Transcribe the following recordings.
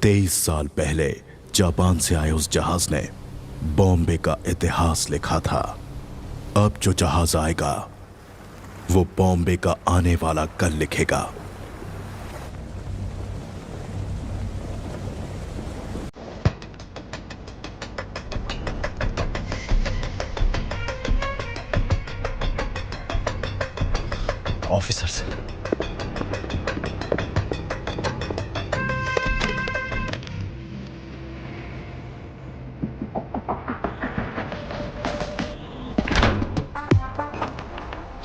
23 साल पहले जापान से आए उस जहाज ने बॉम्बे का इतिहास लिखा था। अब जो जहाज आएगा वो बॉम्बे का आने वाला कल लिखेगा। ऑफिसर्स,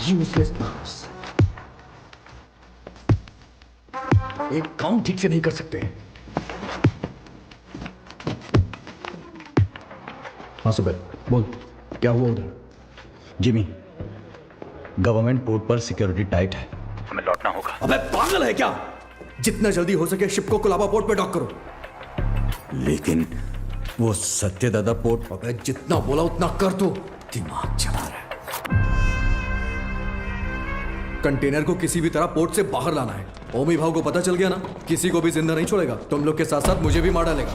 यूजलेस बॉस, एक काम ठीक से नहीं कर सकते। हाँ सुबह बोल, क्या हुआ उधर? जिमी, गवर्नमेंट पोर्ट पर सिक्योरिटी टाइट है, हमें लौटना होगा। अबे पागल है क्या? जितना जल्दी हो सके शिप को कोलाबा पोर्ट पे डॉक करो। लेकिन वो सत्यदादा पोर्ट। अबे जितना बोला उतना कर दो, दिमाग चला रहा है। कंटेनर को किसी भी तरह पोर्ट से बाहर लाना है। ओमी भाव को पता चल गया ना, किसी को भी जिंदा नहीं छोड़ेगा। तुम लोग के साथ साथ मुझे भी मार डालेगा।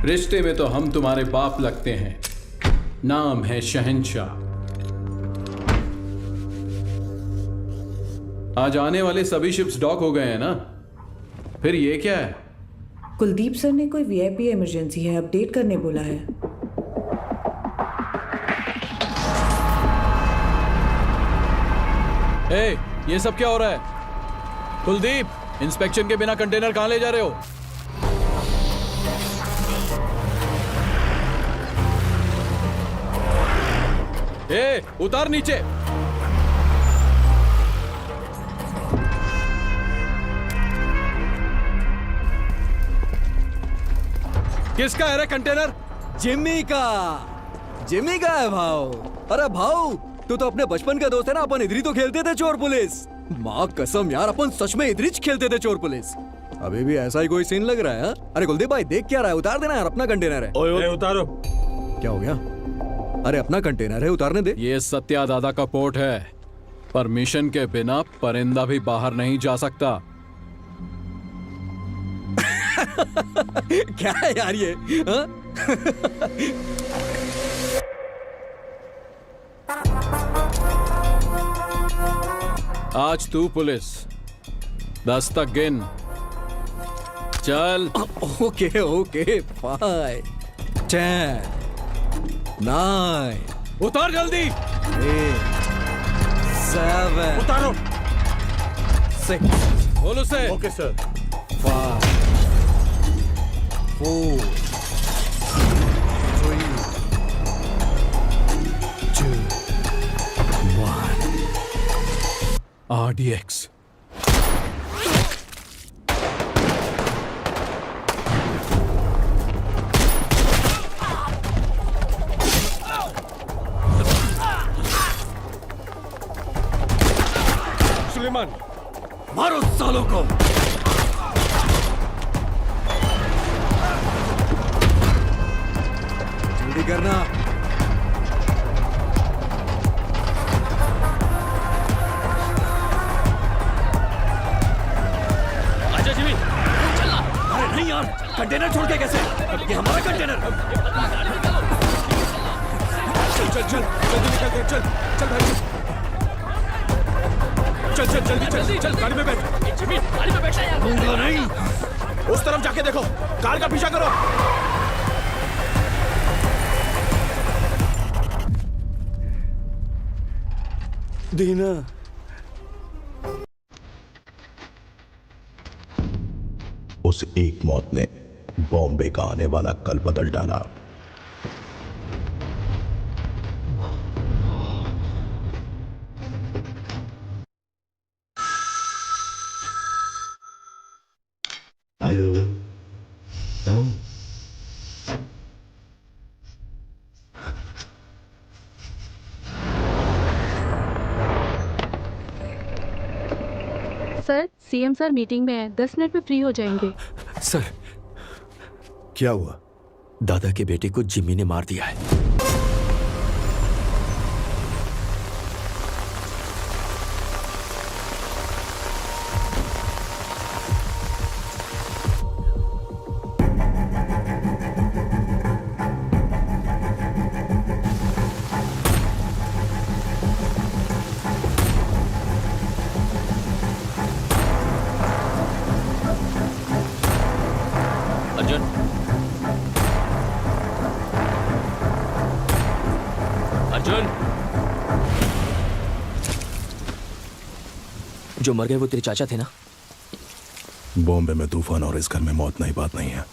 रिश्ते में तो हम तुम्हारे बाप लगते हैं, नाम है शहंशाह। आज आने वाले सभी शिप्स डॉक हो गए हैं ना, फिर ये क्या है? कुलदीप सर ने कोई वीआईपी इमरजेंसी है अपडेट करने बोला है। ए, ये सब क्या हो रहा है? कुलदीप, इंस्पेक्शन के बिना कंटेनर कहां ले जा रहे हो? ए, उतार नीचे। किसका है रे कंटेनर? जिम्मी का। जिम्मी का है भाव। अरे भाव, तू तो अपने बचपन का दोस्त है ना। अपन इधर ही तो खेलते थे चोर पुलिस। माँ कसम यार, अपन सच में इधर ही खेलते थे चोर पुलिस। अभी भी ऐसा ही कोई सीन लग रहा है हा? अरे कुलदीप भाई देख क्या रहा है? उतार देना यार, अपना कंटेनर है। ओए उतारो। क्या हो गया? अरे अपना कंटेनर है, उतारने दे। ये सत्या दादा का पोर्ट है, परमिशन के बिना परिंदा भी बाहर नहीं जा सकता। क्या है यार ये हा? आज तू पुलिस, 10 तक गिन। चल। ओके ओके, 5 10 9 उतार जल्दी। 8 7 उतारो। 6 बोल उसे। Okay sir. 5 4 3 2 1। RDX। सुलेमान, मारो सालों को। जल्दी करना। आजा जिमी। अरे नहीं यार, कंटेनर छोड़ के कैसे? ये हमारा कंटेनर। चल चल चल, जल्दी निकल। चल चल भाई, चल चल जल्दी चल चल, गाड़ी में बैठ। जिमी, गाड़ी में बैठा यार। दूंगा नहीं। उस तरफ जाके देखो, कार का पीछा करो। दीना, उस एक मौत ने बॉम्बे का आने वाला कल बदल डाला। सर, सीएम सर मीटिंग में है, 10 मिनट में फ्री हो जाएंगे। सर क्या हुआ? दादा के बेटे को जिम्मी ने मार दिया है। अर्जुन, अर्जुन, जो मर गए वो तेरे चाचा थे ना? बॉम्बे में तूफान और इस घर में मौत नई बात नहीं है।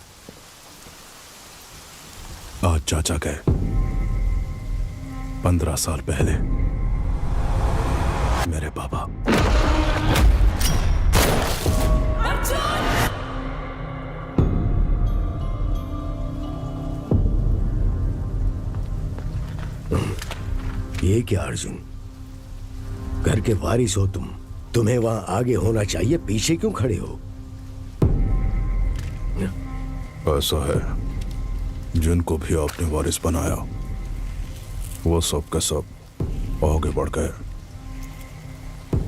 आज चाचा गए 15 साल पहले मेरे पापा। ये क्या अर्जुन, घर के वारिस हो तुम, तुम्हें वहां आगे होना चाहिए, पीछे क्यों खड़े हो? ऐसा है, जिनको भी आपने वारिस बनाया वो सब के सब आगे बढ़ गए,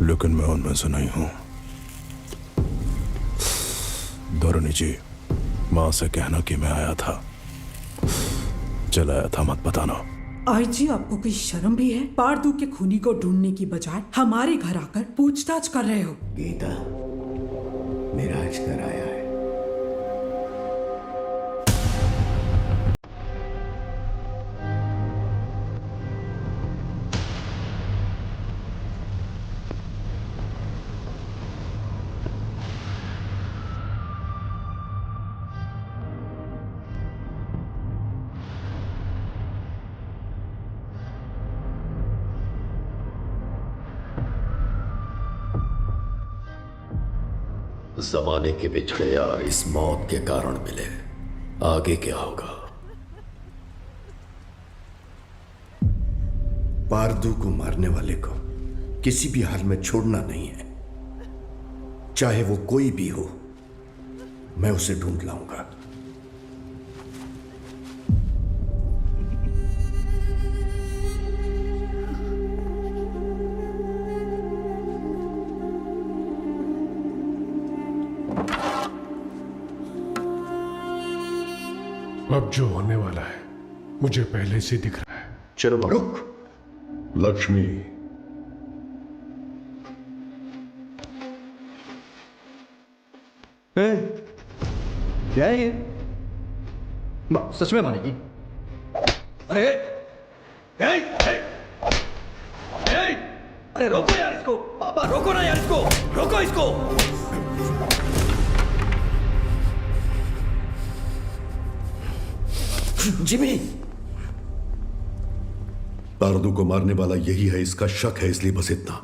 लेकिन मैं उनमें से नहीं हूं। धरणी जी, मां से कहना कि मैं आया था, चलाया था, मत बताना। आईजी, आपको कोई शर्म भी है? पारदू के खूनी को ढूंढने की बजाय हमारे घर आकर पूछताछ कर रहे हो। गीता, मेरा अजगर आया है। जमाने के बिछड़े यार इस मौत के कारण मिले, आगे क्या होगा? पारदू को मारने वाले को किसी भी हाल में छोड़ना नहीं है, चाहे वो कोई भी हो। मैं उसे ढूंढ लाऊंगा। अब जो होने वाला है मुझे पहले से दिख रहा है। चलो रुक। लक्ष्मी, क्या है ये? सच में मानेगी? अरे अरे रोको यार इसको, पापा रोको ना यार इसको, रोको इसको। जिमी, पारदू को मारने वाला यही है, इसका शक है, इसलिए बस इतना।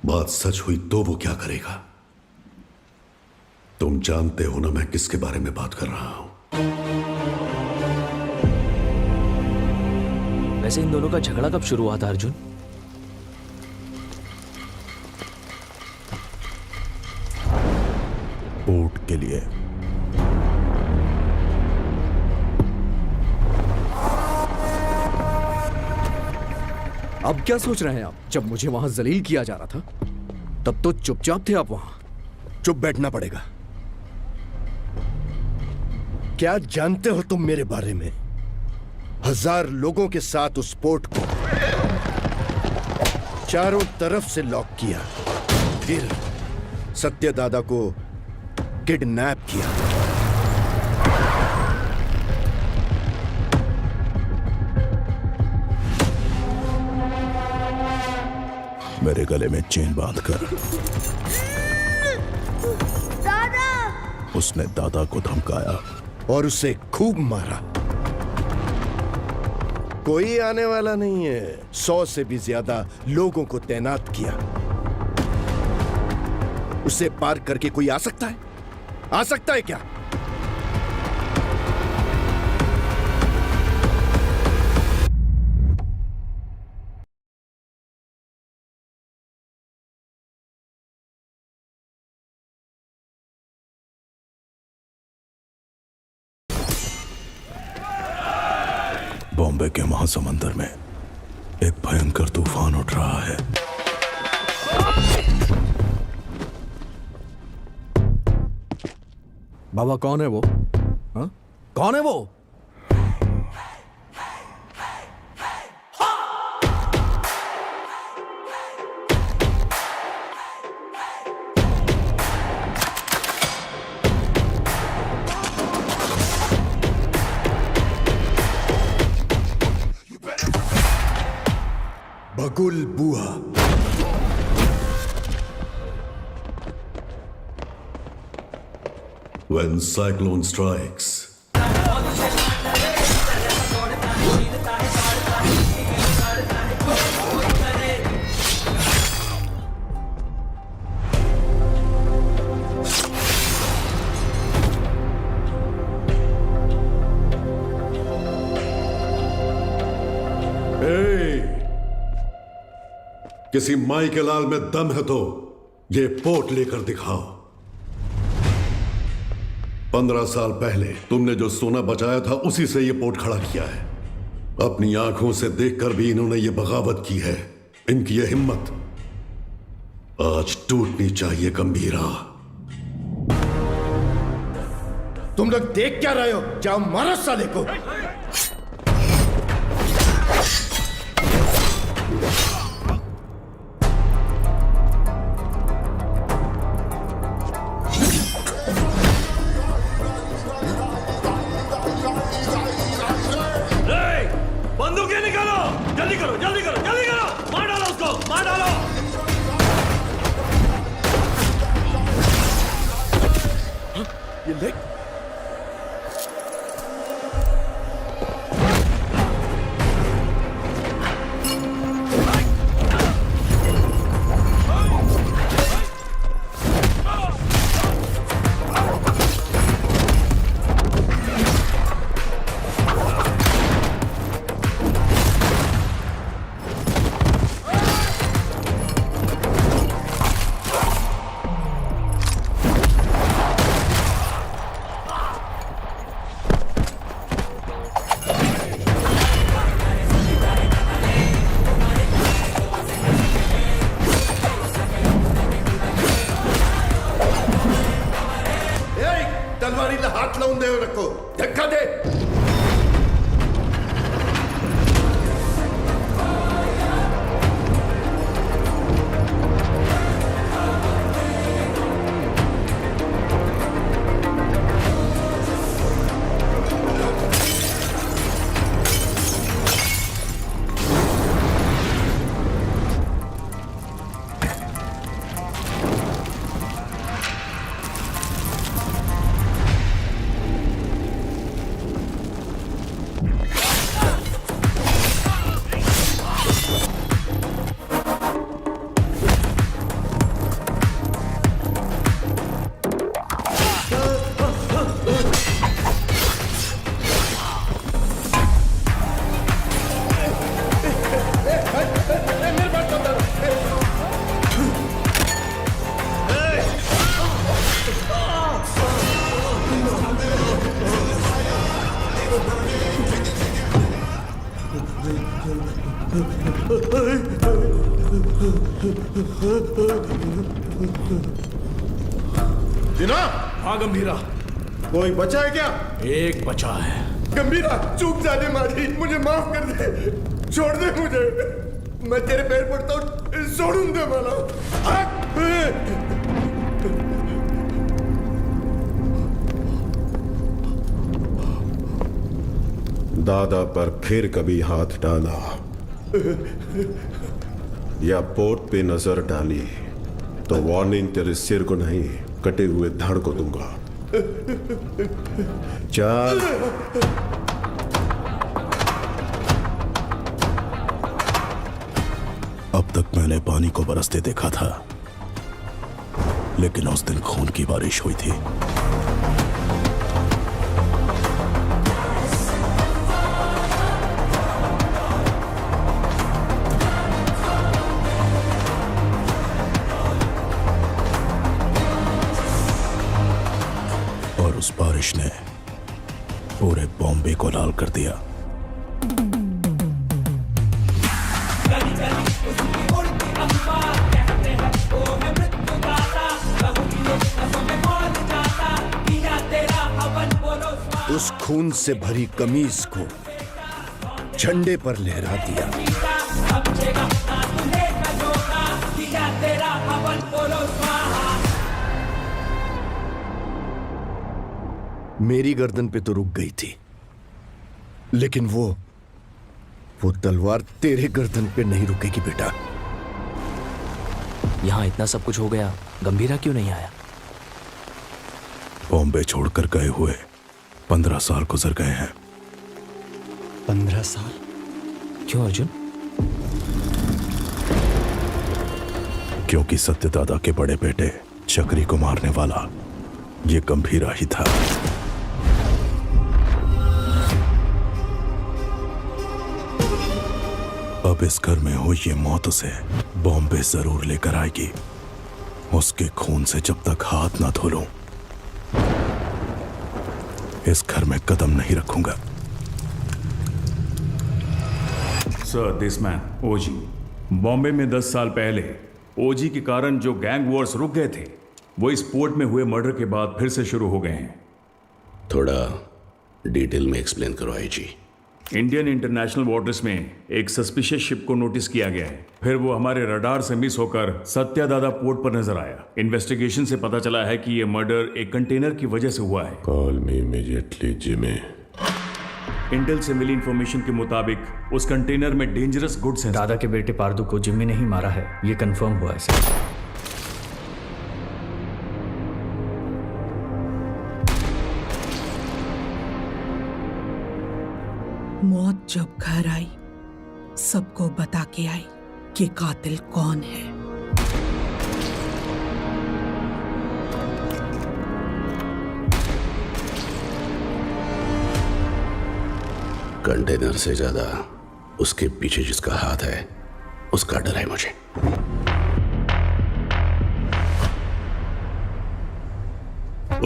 बात सच हुई तो वो क्या करेगा? तुम जानते हो ना मैं किसके बारे में बात कर रहा हूं। वैसे इन दोनों का झगड़ा कब शुरू हुआ था अर्जुन? पोर्ट के लिए। अब क्या सोच रहे हैं आप? जब मुझे वहां जलील किया जा रहा था तब तो चुपचाप थे आप वहां। चुप बैठना पड़ेगा। क्या जानते हो तुम मेरे बारे में? 1000 लोगों के साथ उस पोर्ट को चारों तरफ से लॉक किया, फिर सत्यदादा को किडनैप किया। मेरे गले में चेन बांधकर दादा! उसने दादा को धमकाया और उसे खूब मारा। कोई आने वाला नहीं है। 100 से भी ज्यादा लोगों को तैनात किया। उसे पार करके कोई आ सकता है? आ सकता है क्या? बॉम्बे के महासमुंदर में एक भयंकर तूफान उठ रहा है। बाबा कौन है वो? हाँ? कौन है वो? बगुल बुआ। When cyclone strikes, किसी माई के लाल में दम है तो ये पोट लेकर दिखाओ। 15 साल पहले तुमने जो सोना बचाया था उसी से ये पोट खड़ा किया है। अपनी आंखों से देखकर भी इन्होंने ये बगावत की है। इनकी ये हिम्मत आज टूटनी चाहिए गंभीरा। तुम लोग देख क्या रहे हो? जाओ मारो साले को। बंदूकें निकालो, जल्दी करो, जल्दी करो, जल्दी करो, मार डालो उसको, मार डालो। ये देख, तलवारीला हात लावून देऊ नको, धक्का दे। दिना, हाँ गंभीरा, कोई बचा है क्या? एक बचा है। गंभीरा, चूक जाने मारी, मुझे माफ कर दे, छोड़ दे मुझे, मैं तेरे पैर पड़ता हूँ, छोड़ूं दे मला। दादा पर फिर कभी हाथ डाला या पोट पे नजर डाली तो वार्निंग तेरे सिर को नहीं, कटे हुए धड़ को दूंगा। चल। अब तक मैंने पानी को बरसते देखा था, लेकिन उस दिन खून की बारिश हुई थी। और उस बारिश ने पूरे बॉम्बे को लाल कर दिया। उस खून से भरी कमीज को झंडे पर लहरा दिया। मेरी गर्दन पे तो रुक गई थी, लेकिन वो तलवार तेरे गर्दन पे नहीं रुकेगी बेटा। यहाँ इतना सब कुछ हो गया, गंभीरा क्यों नहीं आया? बॉम्बे छोड़कर गए हुए 15 साल गुजर गए हैं। 15 साल? क्यों अर्जुन? क्योंकि सत्यदादा के बड़े बेटे चक्री को मारने वाला ये गंभीरा ही था। अब इस घर में हुई ये मौत उसे बॉम्बे जरूर लेकर आएगी। उसके खून से जब तक हाथ ना धो लूं, इस घर में कदम नहीं रखूंगा। सर, दिस मैन ओजी बॉम्बे में 10 साल पहले ओजी के कारण जो गैंग वॉर्स रुक गए थे, वो इस पोर्ट में हुए मर्डर के बाद फिर से शुरू हो गए हैं। थोड़ा डिटेल में एक्सप्लेन करो आईजी। इंडियन इंटरनेशनल वाटर्स में एक सस्पिशियस शिप को नोटिस किया गया है। फिर वो हमारे रडार से मिस होकर सत्यादादा पोर्ट पर नजर आया। इन्वेस्टिगेशन से पता चला है कि ये मर्डर एक कंटेनर की वजह से हुआ है। Call me immediately Jimmy. Intel से मिली इंफॉर्मेशन के मुताबिक उस कंटेनर में डेंजरस गुड्स हैं। दादा के बेटे पारदू को जिम्मी ने ही मारा है, ये कंफर्म हुआ है सर। मौत जब घर आई, सबको बता के आई कि कातिल कौन है। कंटेनर से ज्यादा उसके पीछे जिसका हाथ है, उसका डर है मुझे।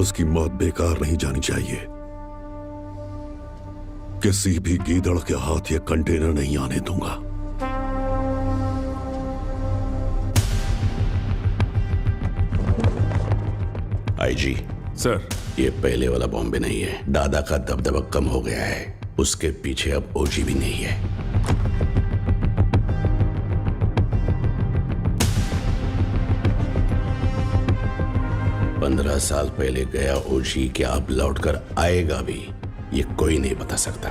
उसकी मौत बेकार नहीं जानी चाहिए। किसी भी गीदड़ के हाथ ये कंटेनर नहीं आने दूंगा। आईजी सर, ये पहले वाला बॉम्बे नहीं है। दादा का दबदबा कम हो गया है, उसके पीछे अब ओजी भी नहीं है। पंद्रह साल पहले गया ओजी क्या अब लौटकर आएगा भी, ये कोई नहीं बता सकता।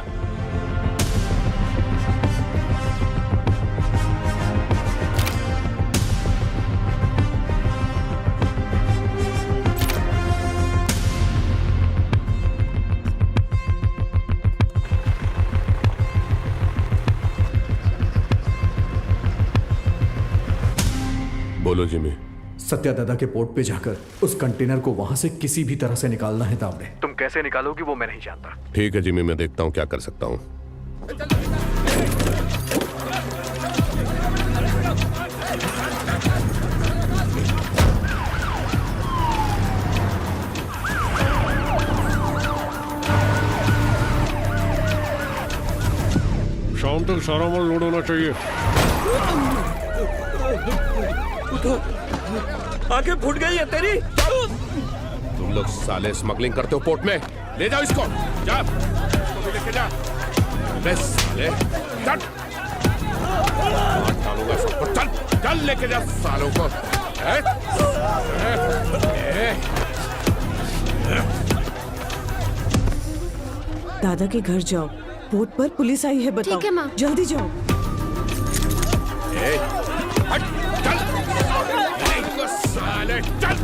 बोलो जिमी। सत्यादादा के पोर्ट पे जाकर उस कंटेनर को वहां से किसी भी तरह से निकालना है तावड़े। तुम कैसे निकालोगी वो मैं नहीं जानता। ठीक है जिमी, मैं देखता हूँ क्या कर सकता हूँ। शाम तक सारा माल लोड होना चाहिए। आंखें फूट गई है तेरी। तुम लोग साले स्मगलिंग करते हो पोर्ट में, ले जाओ इसको। जा, इसको भी लेके जा। बे साले, चल। मार डालूंगा सबको। चल, चल लेके जा सालों को। दादा के घर जाओ, पोर्ट पर पुलिस आई है, बताओ। ठीक है माँ। जल्दी जाओ। हट, चल। साले, चल।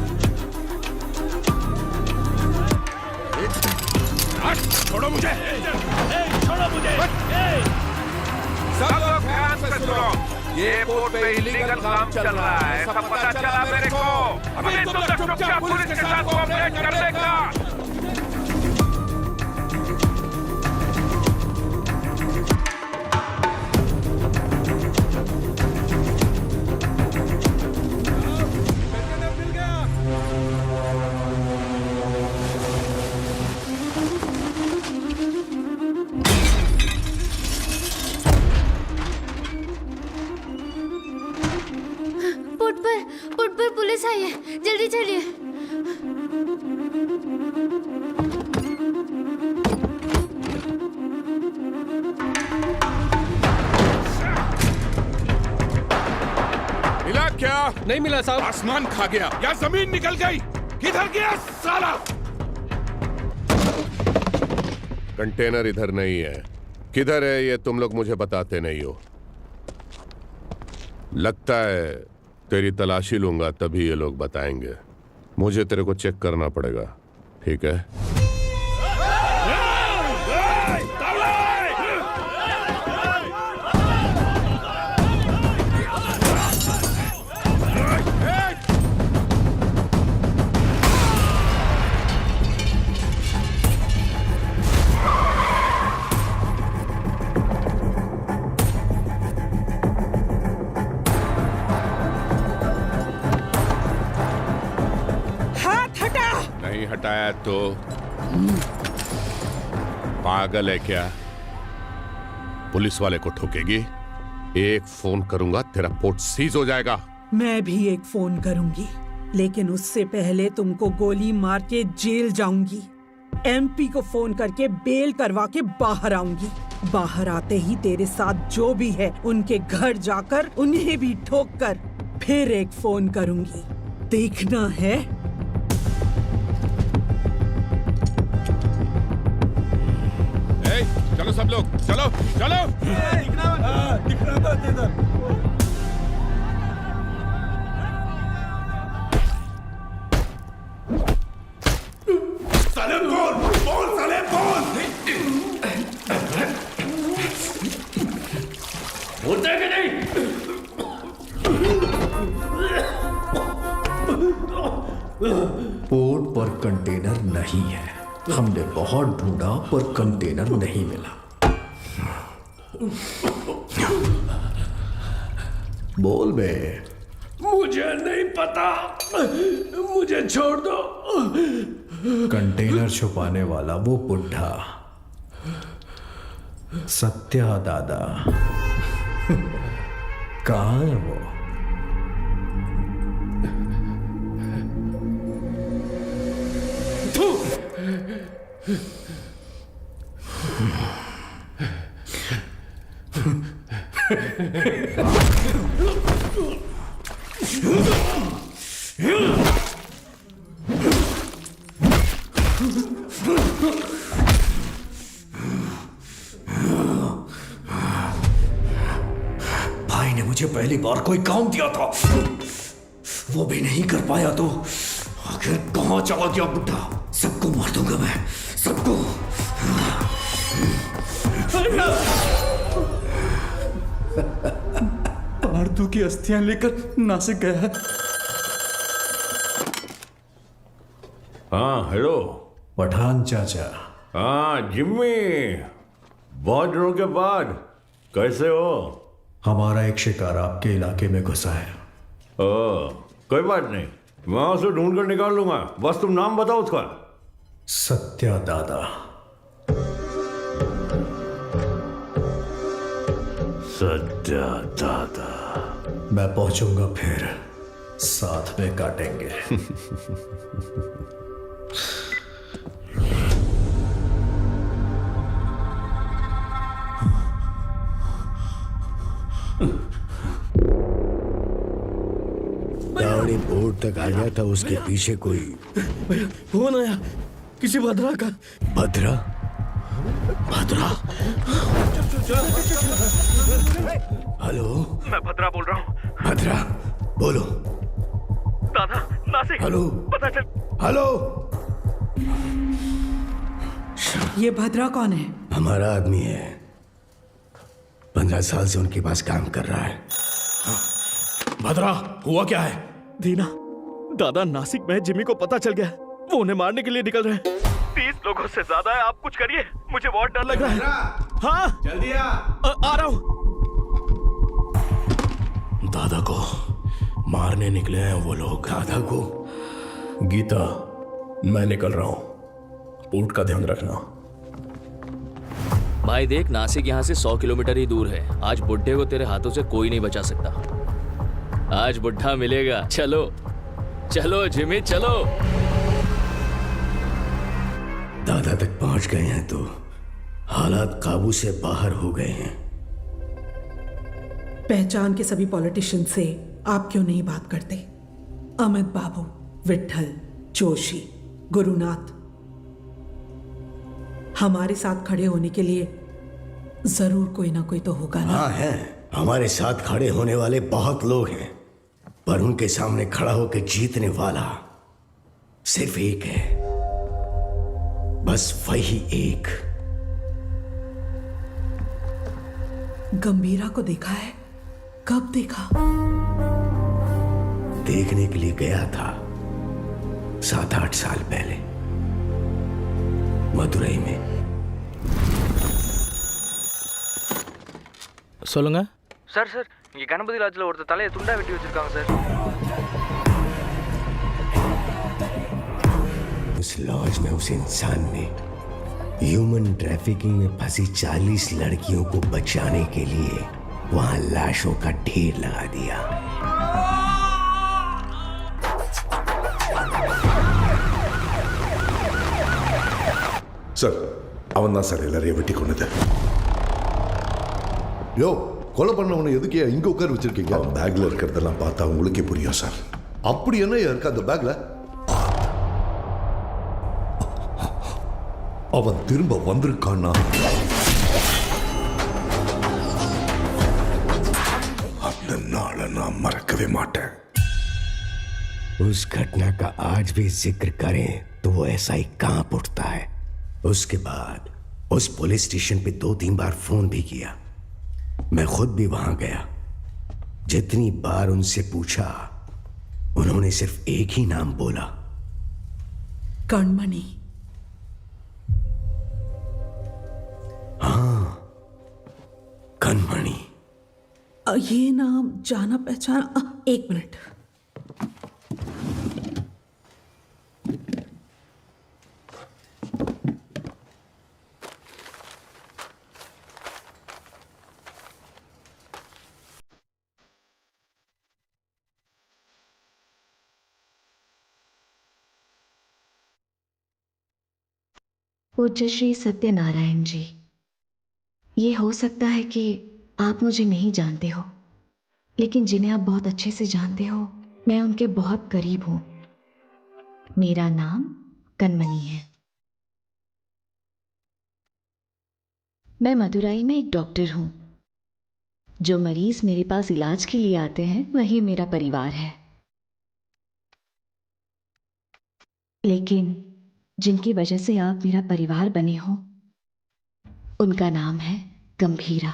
हट, छोड़ो मुझे। छोड़ो मुझे। सब लोग ध्यान से सुनो, ये पोर्ट पे इलीगल काम चल रहा है, सब पता चला मेरे को। अभी तुम लोग चुपचाप पुलिस के साथ कोऑपरेट कर लेगा। नहीं मिला साहब। आसमान खा गया या जमीन निकल गई? किधर गया साला? कंटेनर इधर नहीं है। किधर है ये तुम लोग मुझे बताते नहीं हो। लगता है तेरी तलाशी लूंगा तभी ये लोग बताएंगे। मुझे तेरे को चेक करना पड़ेगा, ठीक है? नहीं हटाया तो पागल है क्या? पुलिस वाले को ठोकेगी? एक फोन करूंगा तेरा पोर्ट सीज हो जाएगा। मैं भी एक फोन करूंगी, लेकिन उससे पहले तुमको गोली मार के जेल जाऊंगी। एमपी को फोन करके बेल करवा के बाहर आऊंगी। बाहर आते ही तेरे साथ जो भी है उनके घर जाकर उन्हें भी ठोक कर फिर एक फोन करूंगी। देखना है? चलो सब लोग, चलो चलो। साले बोल साले बोल। होता है कि नहीं? पोर्ट पर कंटेनर नहीं है। हमने बहुत ढूंढा पर कंटेनर नहीं मिला। बोल बे। मुझे नहीं पता, मुझे छोड़ दो। कंटेनर छुपाने वाला वो बुढ़ा सत्या दादा कहाँ है वो? भाई ने मुझे पहली बार कोई काम दिया था, वो भी नहीं कर पाया तो आखिर कहां चला गया बुढ़ा? सबको मार दूंगा मैं, सबको। पार्थू की अस्थियां लेकर नासिक गया है। हाँ हेलो पठान चाचा। हाँ जिम्मी, बहुत दिनों के बाद। कैसे हो? हमारा एक शिकार आपके इलाके में घुसा है। कोई बात नहीं, मैं उसे ढूंढ कर निकाल लूंगा। बस तुम नाम बताओ उसका। सत्या दादा। सत्या दादा। मैं पहुंचूंगा फिर साथ में काटेंगे। गाड़ी बोर्ड तक आ गया था, उसके पीछे कोई फोन आया किसी भद्रा का। भद्रा? भद्रा? हेलो, मैं भद्रा बोल रहा हूँ। भद्रा बोलो। दादा नासिक। हेलो, पता चल। हेलो। ये भद्रा कौन है? हमारा आदमी है, 15 साल से उनके पास काम कर रहा है। भद्रा, हुआ क्या है? दीना, दादा नासिक में जिमी को पता चल गया, वो उन्हें मारने के लिए निकल रहे हैं। 30 लोगों से ज्यादा है, आप कुछ करिए, मुझे बहुत डर लग रहा है। हाँ जल्दी आ रहा हूँ। दादा को मारने निकले हैं वो लोग। दादा को? गीता, मैं निकल रहा हूं, पोर्ट का ध्यान रखना। भाई देख, नासिक यहाँ से 100 किलोमीटर ही दूर है। आज बुड्ढे को तेरे हाथों से कोई नहीं बचा सकता। आज बुड्ढा मिलेगा। चलो चलो जिमी चलो। दादा तक पहुंच गए हैं तो हालात काबू से बाहर हो गए हैं। पहचान के सभी पॉलिटिशियन से आप क्यों नहीं बात करते? अमित बाबू, विट्ठल, जोशी, गुरुनाथ, हमारे साथ खड़े होने के लिए जरूर कोई ना कोई तो होगा ना? हाँ है, हमारे साथ खड़े होने वाले बहुत लोग हैं, पर उनके सामने खड़ा होकर जीतने वाला सिर्फ एक है, बस वही एक। गंभीरा को देखा है? कब देखा? देखने के लिए गया था 7-8 साल पहले मदुरई में। சொல்லுங்க சார் சார் இங்க கணபதி லாட்ஜ்ல ஒருத்தர் தலையை துண்டா வெட்டி வச்சிருக்காங்க சார். उस लॉज में उस इंसान ने ह्यूमन ट्रैफिकिंग में फंसी 40 लड़कियों को बचाने के लिए वहां लाशों का ढेर लगा दिया। சார் அவன் தான் சார் எல்லாரையும் வெட்டி கொண்டது. யோ, கொலை பண்ணவனை எதுக்கே இங்க உட்கார வச்சிருக்கீங்க? அவன் பேக்ல இருக்கிறதெல்லாம் பார்த்தா உங்களுக்கே புரியும் சார். அப்படி என்ன இருக்கு அந்த பேக்ல? அவன் திரும்ப வந்திருக்கான்னா அந்த நாளை நான் மறக்கவே மாட்டேன். उस घटना का आज भी जिक्र करें तो वो ऐसा ही कांप उठता है। उसके बाद उस पुलिस स्टेशन पे 2-3 बार फोन भी किया। मैं खुद भी वहां गया। जितनी बार उनसे पूछा, उन्होंने सिर्फ एक ही नाम बोला, कणमणि। हाँ, कणमणि। ये नाम जाना पहचाना। एक मिनट। पूज्य श्री सत्यनारायण जी, ये हो सकता है कि आप मुझे नहीं जानते हो, लेकिन जिन्हें आप बहुत अच्छे से जानते हो, मैं उनके बहुत करीब हूं। मेरा नाम कणमणि है। मैं मदुरई में एक डॉक्टर हूं। जो मरीज मेरे पास इलाज के लिए आते हैं वही मेरा परिवार है, लेकिन जिनकी वजह से आप मेरा परिवार बने हो, उनका नाम है गंभीरा।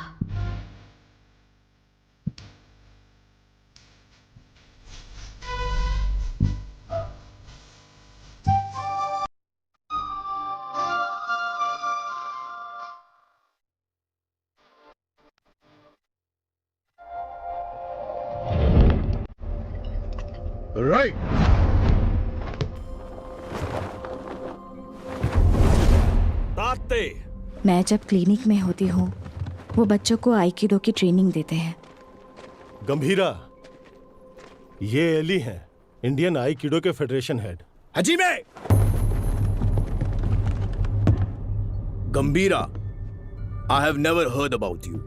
राइट। मैं जब क्लिनिक में होती हूँ, वो बच्चों को आइकिडो की ट्रेनिंग देते हैं। गंभीरा, ये एली हैं, इंडियन आइकिडो के federation head. Hajime! Gambhira, I have never heard about you.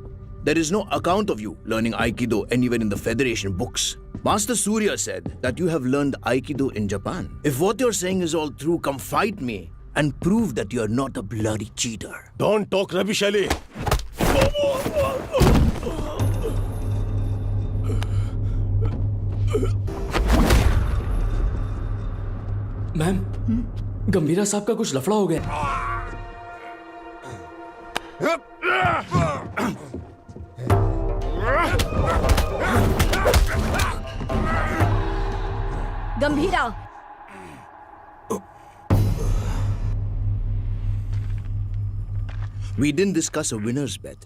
There is no account of you learning Aikido anywhere in the Federation books. Master Surya said that you have learned Aikido in Japan. If what you're saying is all true, come fight me and prove that you're not a bloody cheater. Don't talk rubbish, Ali. Ma'am, Gambhira साहब का कुछ लफड़ा हो गया। गंभीरा, We didn't discuss a winner's bet.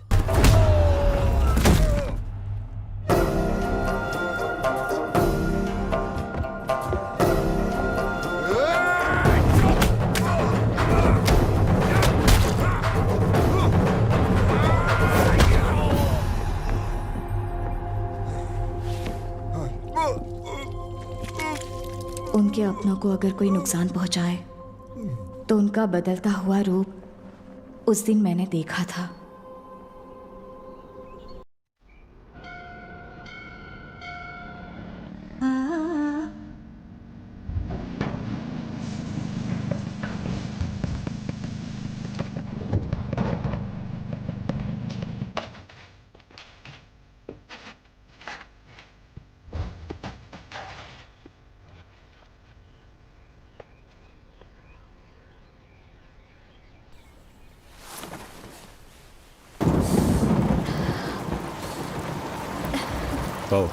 उनके अपनों को अगर कोई नुकसान पहुंचाए तो उनका बदलता हुआ रूप उस दिन मैंने देखा था। आओ।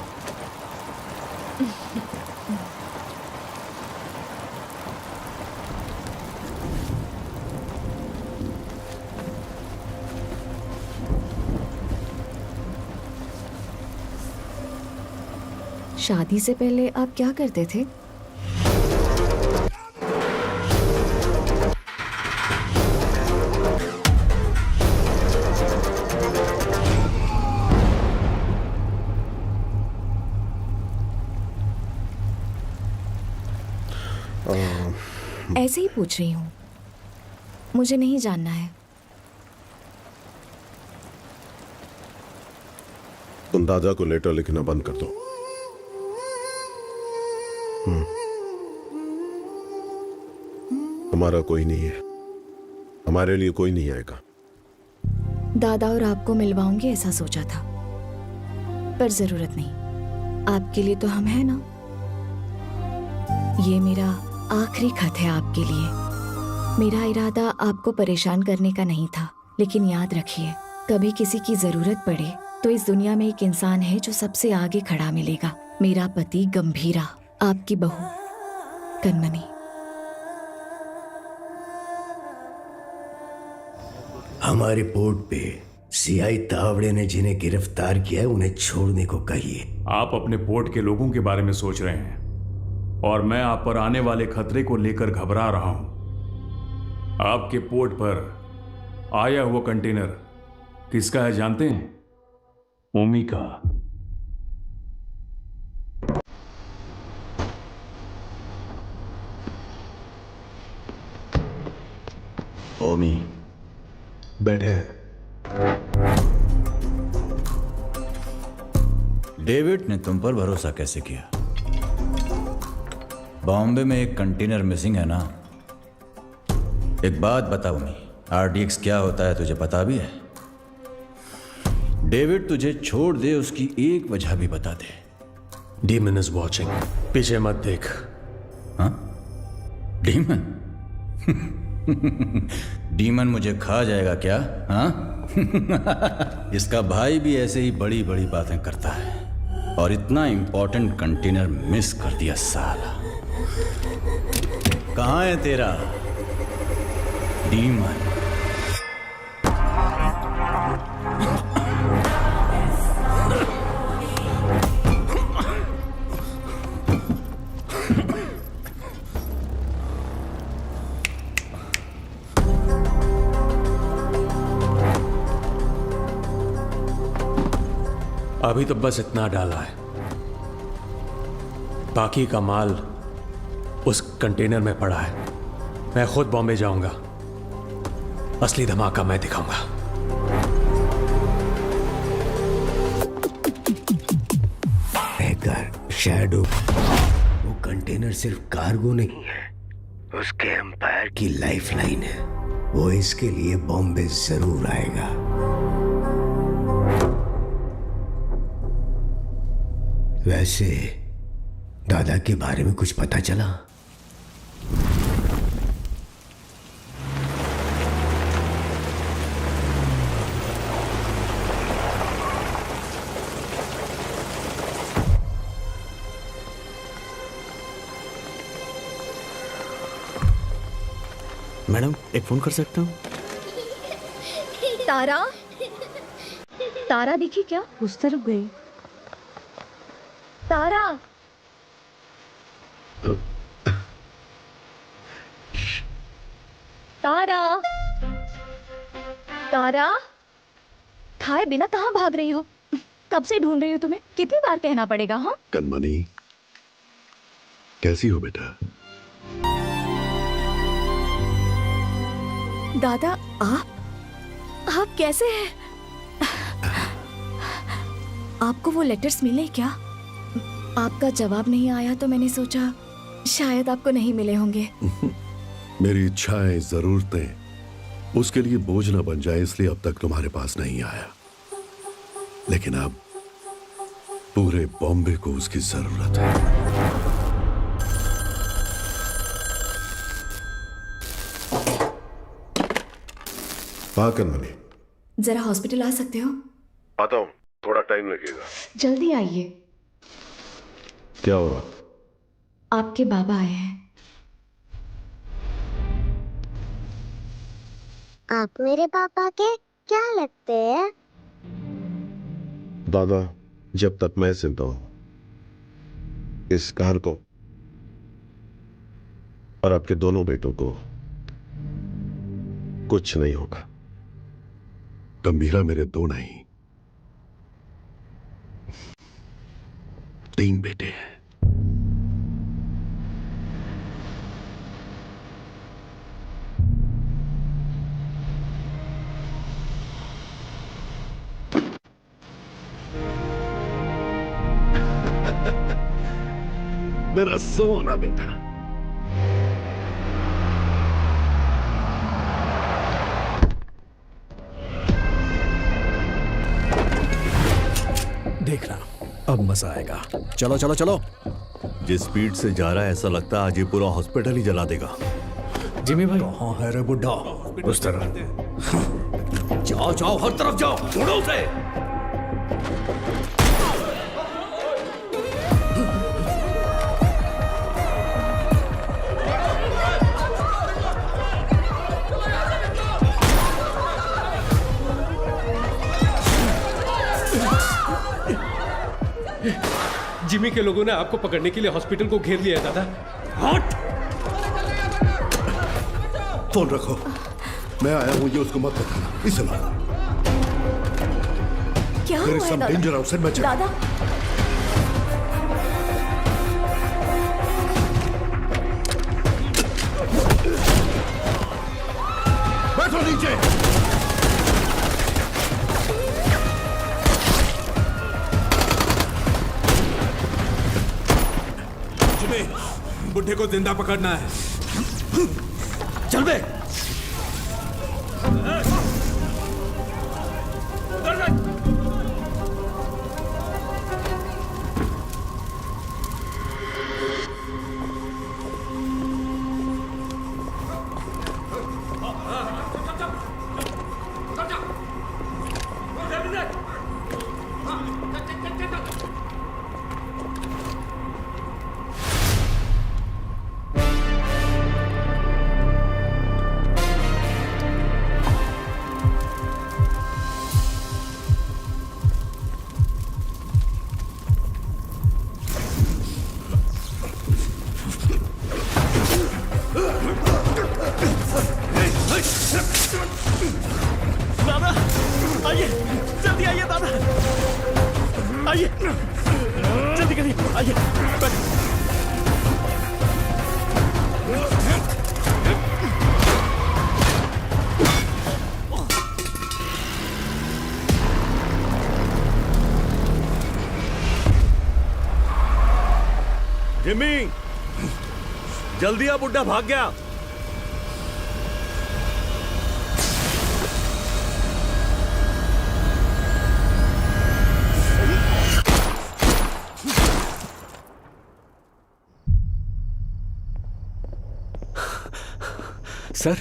शादी से पहले आप क्या करते थे? ऐसे ही पूछ रही हूँ, मुझे नहीं जानना है। तुम दादा को लेटर लिखना बंद कर दो। हमारा कोई नहीं है, हमारे लिए कोई नहीं आएगा। दादा और आपको मिलवाऊंगी ऐसा सोचा था, पर जरूरत नहीं। आपके लिए तो हम हैं ना। ये मेरा आखिरी खत है आपके लिए। मेरा इरादा आपको परेशान करने का नहीं था, लेकिन याद रखिए, कभी किसी की जरूरत पड़े तो इस दुनिया में एक इंसान है जो सबसे आगे खड़ा मिलेगा। मेरा पति गंभीरा, आपकी बहू कनमनी। हमारे पोर्ट पे सीआई तावड़े ने जिन्हें गिरफ्तार किया है उन्हें छोड़ने को कहिए। आप अपने पोर्ट के लोगों के बारे में सोच रहे हैं और मैं आप पर आने वाले खतरे को लेकर घबरा रहा हूं। आपके पोर्ट पर आया हुआ कंटेनर किसका है जानते हैं? ओमी का। ओमी बैठे। डेविड ने तुम पर भरोसा कैसे किया? बॉम्बे में एक कंटेनर मिसिंग है ना। एक बात बता ओमी, आरडीएक्स क्या होता है तुझे पता भी है? डेविड तुझे छोड़ दे उसकी एक वजह भी बता दे। डीमन इज वॉचिंग, पीछे मत देख। हाँ? डीमन? डीमन मुझे खा जाएगा क्या? हाँ? इसका भाई भी ऐसे ही बड़ी बड़ी बातें करता है और इतना इंपॉर्टेंट कंटेनर मिस कर दिया साला। कहाँ है तेरा डीमन? अभी तो बस इतना डाला है, बाकी का माल उस कंटेनर में पड़ा है। मैं खुद बॉम्बे जाऊंगा, असली धमाका मैं दिखाऊंगा। हैकर शैडो, वो कंटेनर सिर्फ कार्गो नहीं है, उसके एम्पायर की लाइफलाइन है। वो इसके लिए बॉम्बे जरूर आएगा। वैसे दादा के बारे में कुछ पता चला? मैडम एक फोन कर सकता हूँ? तारा, तारा दिखी क्या? उस तरफ गई। तारा, तारा, तारा, खाए बिना कहाँ भाग रही हो? कब से ढूंढ रही हो तुम्हें, कितनी बार कहना पड़ेगा? हाँ कनमनी, कैसी हो बेटा? दादा, आप कैसे हैं? आपको वो लेटर्स मिले क्या? आपका जवाब नहीं आया तो मैंने सोचा शायद आपको नहीं मिले होंगे। मेरी इच्छाएं, जरूरतें उसके लिए बोझ न बन जाए, इसलिए अब तक तुम्हारे पास नहीं आया। लेकिन अब पूरे बॉम्बे को उसकी जरूरत है। हाँ कनमनी, जरा हॉस्पिटल आ सकते हो? आता हूँ, थोड़ा टाइम लगेगा। जल्दी आइए। क्या हुआ? आपके बाबा आए हैं। आप मेरे पापा के क्या लगते हैं? दादा, जब तक मैं जिंदा हूं, इस घर को और आपके दोनों बेटों को कुछ नहीं होगा। गंभीरा मेरे 2 नहीं, 3 बेटे हैं। मेरा सोना बेटा। देखना, अब मजा आएगा। चलो चलो चलो। जिस स्पीड से जा रहा है ऐसा लगता है आज ये पूरा हॉस्पिटल ही जला देगा। जिमी भाई कहाँ है रे बुड्ढा? उस तरह जाओ जाओ, हर तरफ जाओ, छोड़ो उसे। जिमी के लोगों ने आपको पकड़ने के लिए हॉस्पिटल को घेर लिया दादा। हट! फोन रखो, मैं आया हूं, ये उसको मत बताना। इसे लो। क्या हुआ है दादा? डेंजर आउटसाइड में दादा बैठो नीचे। बुड्ढे को जिंदा पकड़ना है। चल बे। दादा आइए, जल्दी आइए दादा, आइए जल्दी करिए, आइए। जिमी, जल्दी आ, बुड्ढा भाग गया। सर,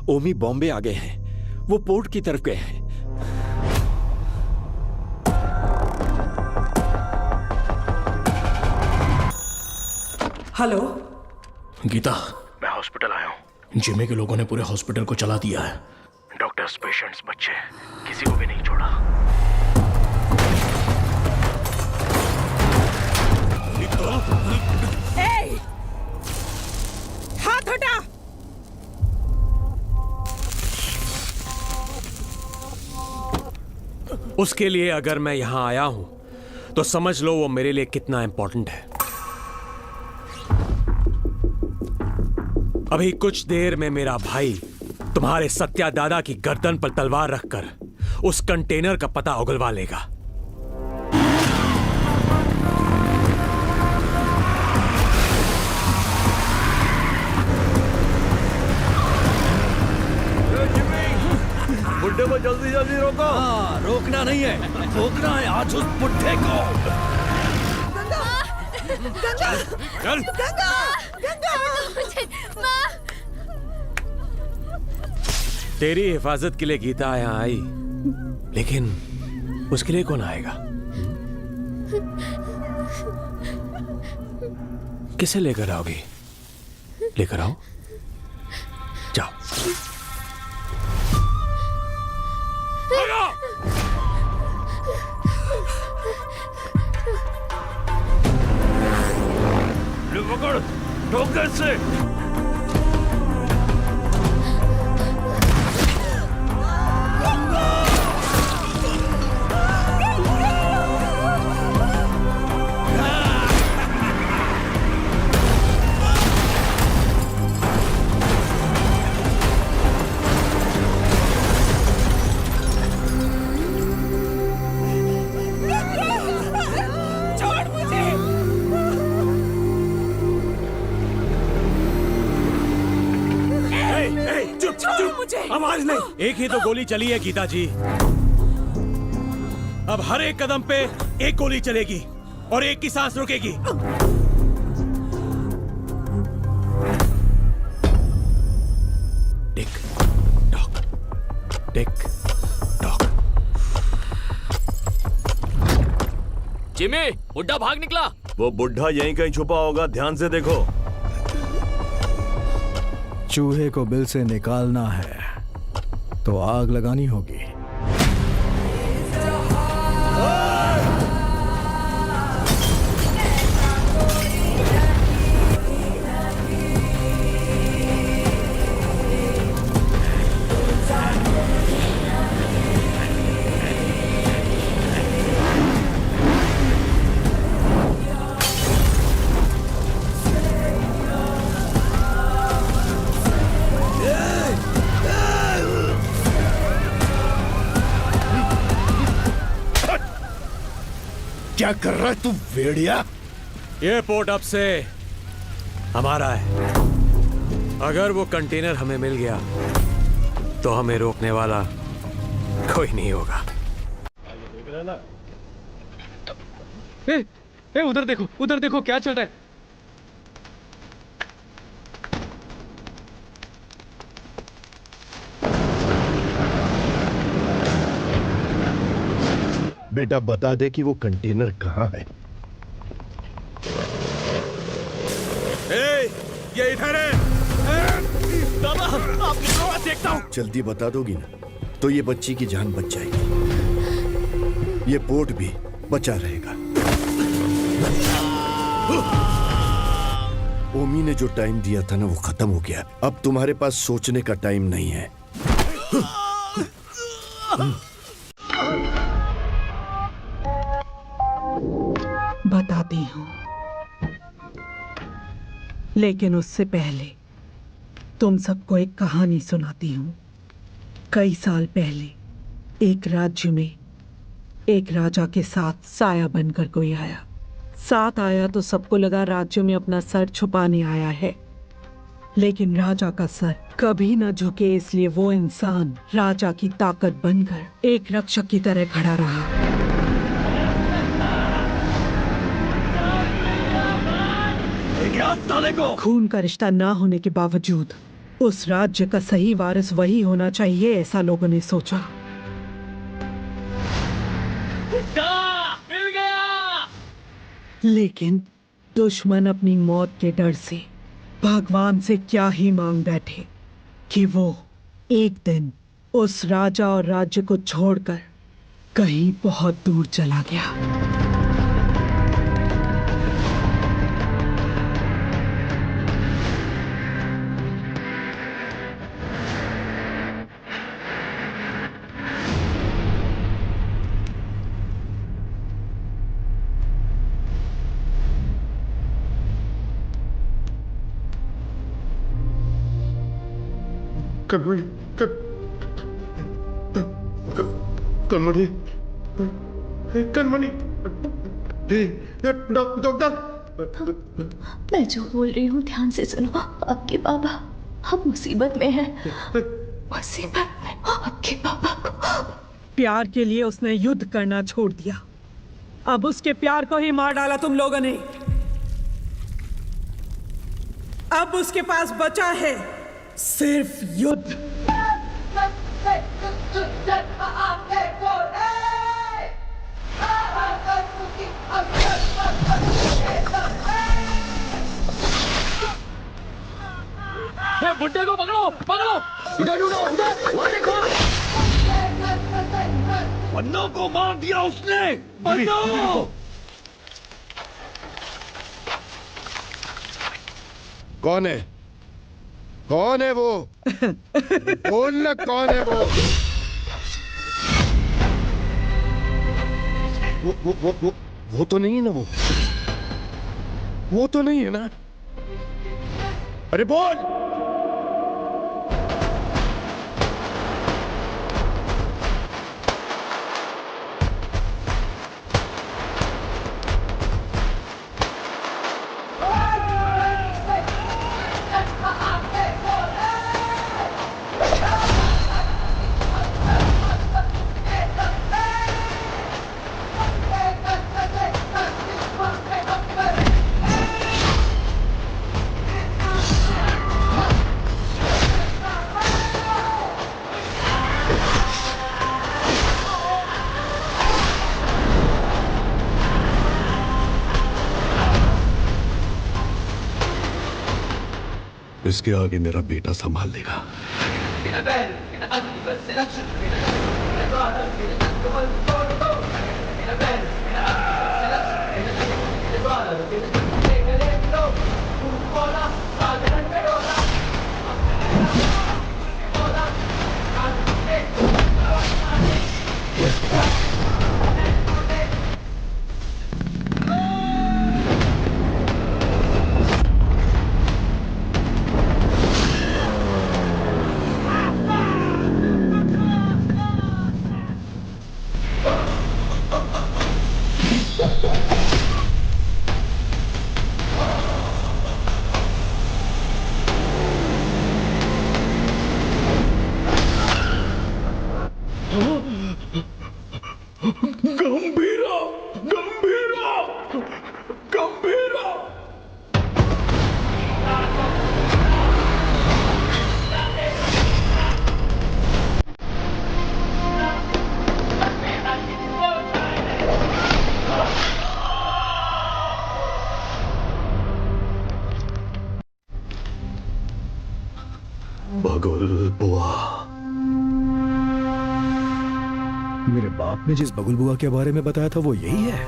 ओमी बॉम्बे आ गए हैं। वो पोर्ट की तरफ गए हैं। हेलो गीता, मैं हॉस्पिटल आया हूँ। जिमी के लोगों ने पूरे हॉस्पिटल को चला दिया है। डॉक्टर्स, पेशेंट्स, बच्चे, किसी को भी नहीं छोड़ा। ए! हाथ हटा। उसके लिए अगर मैं यहां आया हूं तो समझ लो वो मेरे लिए कितना इंपॉर्टेंट है। अभी कुछ देर में मेरा भाई तुम्हारे सत्या दादा की गर्दन पर तलवार रखकर उस कंटेनर का पता उगलवा लेगा। बुड्ढे को जल्दी जल्दी रोको। हाँ, रोकना नहीं है, रोकना है आज उस बुड्ढे को। गंगा, चल। गंगा, गंगा, माँ। तेरी हिफाजत के लिए गीता यहां आई, लेकिन उसके लिए कौन आएगा? किसे लेकर आओगी? लेकर आओ, जाओ। पकड़, ठोकर से। आवाज नहीं। एक ही तो गोली चली है गीता जी। अब हर एक कदम पे एक गोली चलेगी और एक की सांस रुकेगी। Tick tock, tick tock. Jimmy, बुड्ढा भाग निकला। वो बुड्ढा यहीं कहीं छुपा होगा, ध्यान से देखो। चूहे को बिल से निकालना है तो आग लगानी होगी। क्या कर रहा है तू भेड़िया? ये पोर्ट अब से हमारा है। अगर वो कंटेनर हमें मिल गया तो हमें रोकने वाला कोई नहीं होगा। उधर देखो क्या चल रहा है। बेटा बता दे कि वो कंटेनर कहाँ है। ये इधर है। दादा, आप निकलो, मैं देखता हूँ। जल्दी बता दोगी ना तो ये बच्ची की जान बच जाएगी, ये पोर्ट भी बचा रहेगा। ओमी ने जो टाइम दिया था ना वो खत्म हो गया। अब तुम्हारे पास सोचने का टाइम नहीं है। बताती हूँ, लेकिन उससे पहले तुम सबको एक कहानी सुनाती हूँ। कई साल पहले एक राज्य में एक राजा के साथ साया बनकर कोई आया। साथ आया तो सबको लगा राज्य में अपना सर छुपाने आया है, लेकिन राजा का सर कभी न झुके, इसलिए वो इंसान राजा की ताकत बनकर एक रक्षक की तरह खड़ा रहा। खून का रिश्ता ना होने के बावजूद उस राज्य का सही वारिस वही होना चाहिए, ऐसा लोगों ने सोचा। मिल गया। लेकिन दुश्मन अपनी मौत के डर से भगवान से क्या ही मांग बैठे कि वो एक दिन उस राजा और राज्य को छोड़कर कहीं बहुत दूर चला गया। मैं जो बोल रही हूँ ध्यान से सुनो। आपके बाबा अब मुसीबत में है, मुसीबत में। आपके बाबा को प्यार के लिए उसने युद्ध करना छोड़ दिया। अब उसके प्यार को ही मार डाला तुम लोगों ने। अब उसके पास बचा है सिर्फ युद्ध। पन्नों को मार दिया उसने। पन्नों! कौन है? कौन है वो? बोल ना, कौन है वो? वो तो नहीं है ना, वो तो नहीं है ना? अरे बोल! इसके आगे मेरा बेटा संभाल लेगा। गंभीरा, गंभीरा, गंभीरा। बगुल बुआ। मेरे बाप ने जिस बगुल बुआ के बारे में बताया था वो यही है।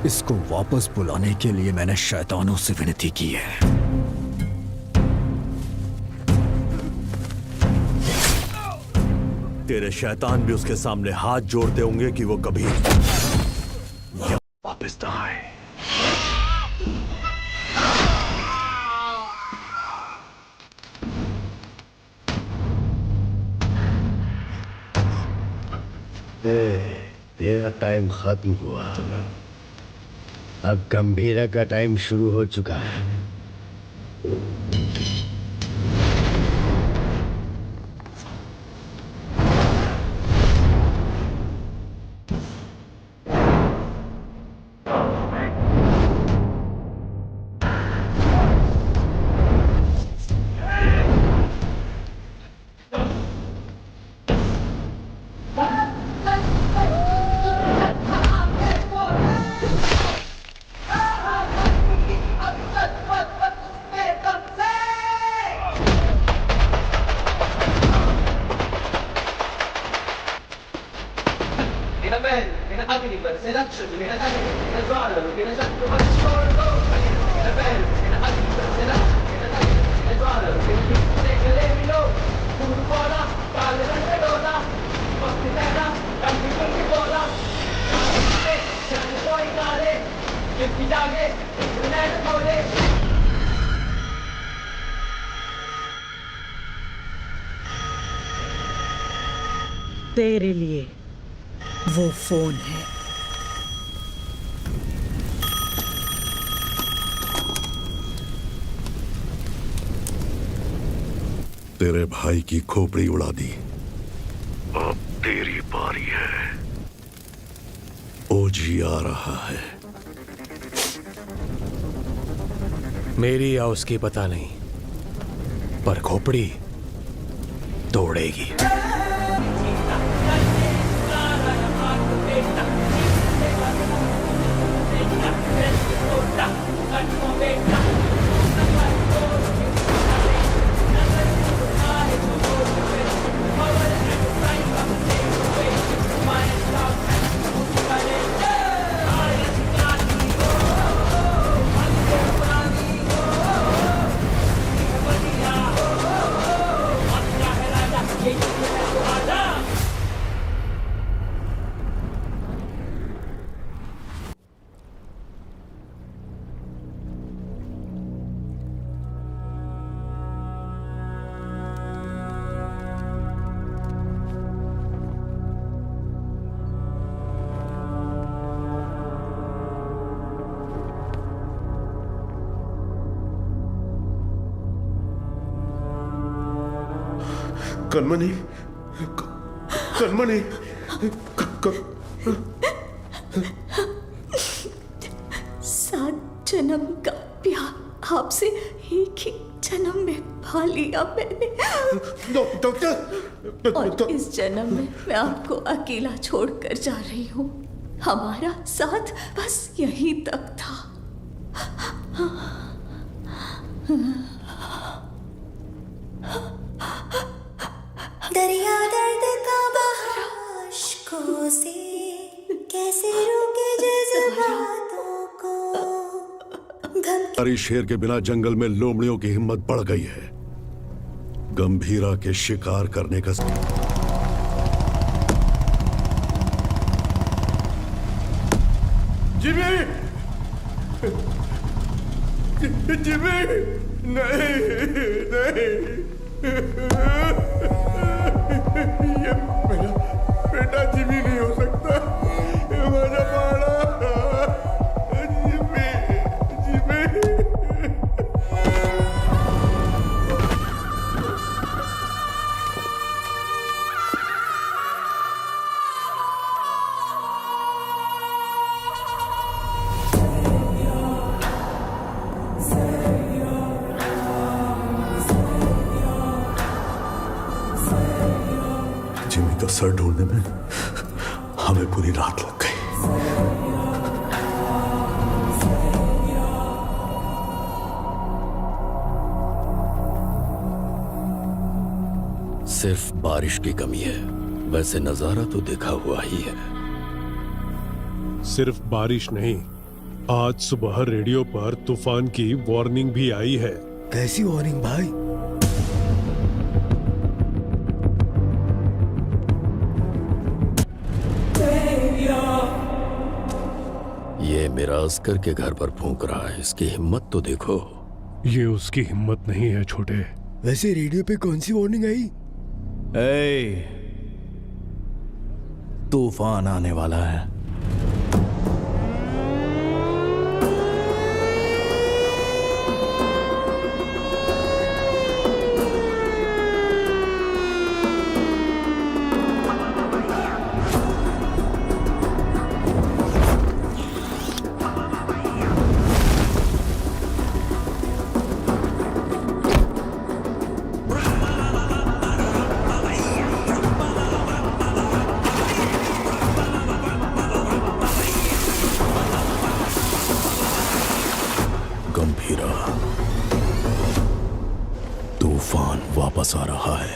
इसको वापस बुलाने के लिए मैंने शैतानों से विनती की है। तेरे शैतान भी उसके सामने हाथ जोड़ते होंगे कि वो कभी वापस ना आए। तेरा टाइम खत्म हुआ, अब गंभीरा का टाइम शुरू हो चुका है। तेरे लिए वो फोन है। तेरे भाई की खोपड़ी उड़ा दी, अब तेरी बारी है। ओजी आ रहा है। मेरी या उसकी पता नहीं, पर खोपड़ी तोड़ेगी। कनमनी, कनमनी, सात जन्म का प्यार आपसे एक ही जन्म में पा लिया मैंने। डॉक्टर, और इस जन्म में मैं आपको अकेला छोड़कर जा रही हूँ। हमारा साथ बस यहीं तक था। दरिया दर्द का बहाव अश्कों से कैसे रोके जज्बातों को। हमारी शेर के बिना जंगल में लोमड़ियों की हिम्मत बढ़ गई है। गंभीरा के शिकार करने का जिमी, जिमी, नहीं, नहीं, ये मेरा बेटा जिमी नहीं हो सकता। ये मेरा बाड़ा, जिमी, जिमी। जिमी का सर ढूंढने में हमें पूरी रात लग गई। सिर्फ बारिश की कमी है, वैसे नजारा तो देखा हुआ ही है। सिर्फ बारिश नहीं, आज सुबह रेडियो पर तूफान की वार्निंग भी आई है। कैसी वार्निंग भाई? ये मेरा अस्कर के घर पर फूंक रहा है, इसकी हिम्मत तो देखो। ये उसकी हिम्मत नहीं है छोटे। वैसे रेडियो पे कौन सी वार्निंग आई? तूफान आने वाला है। तूफान वापस आ रहा है।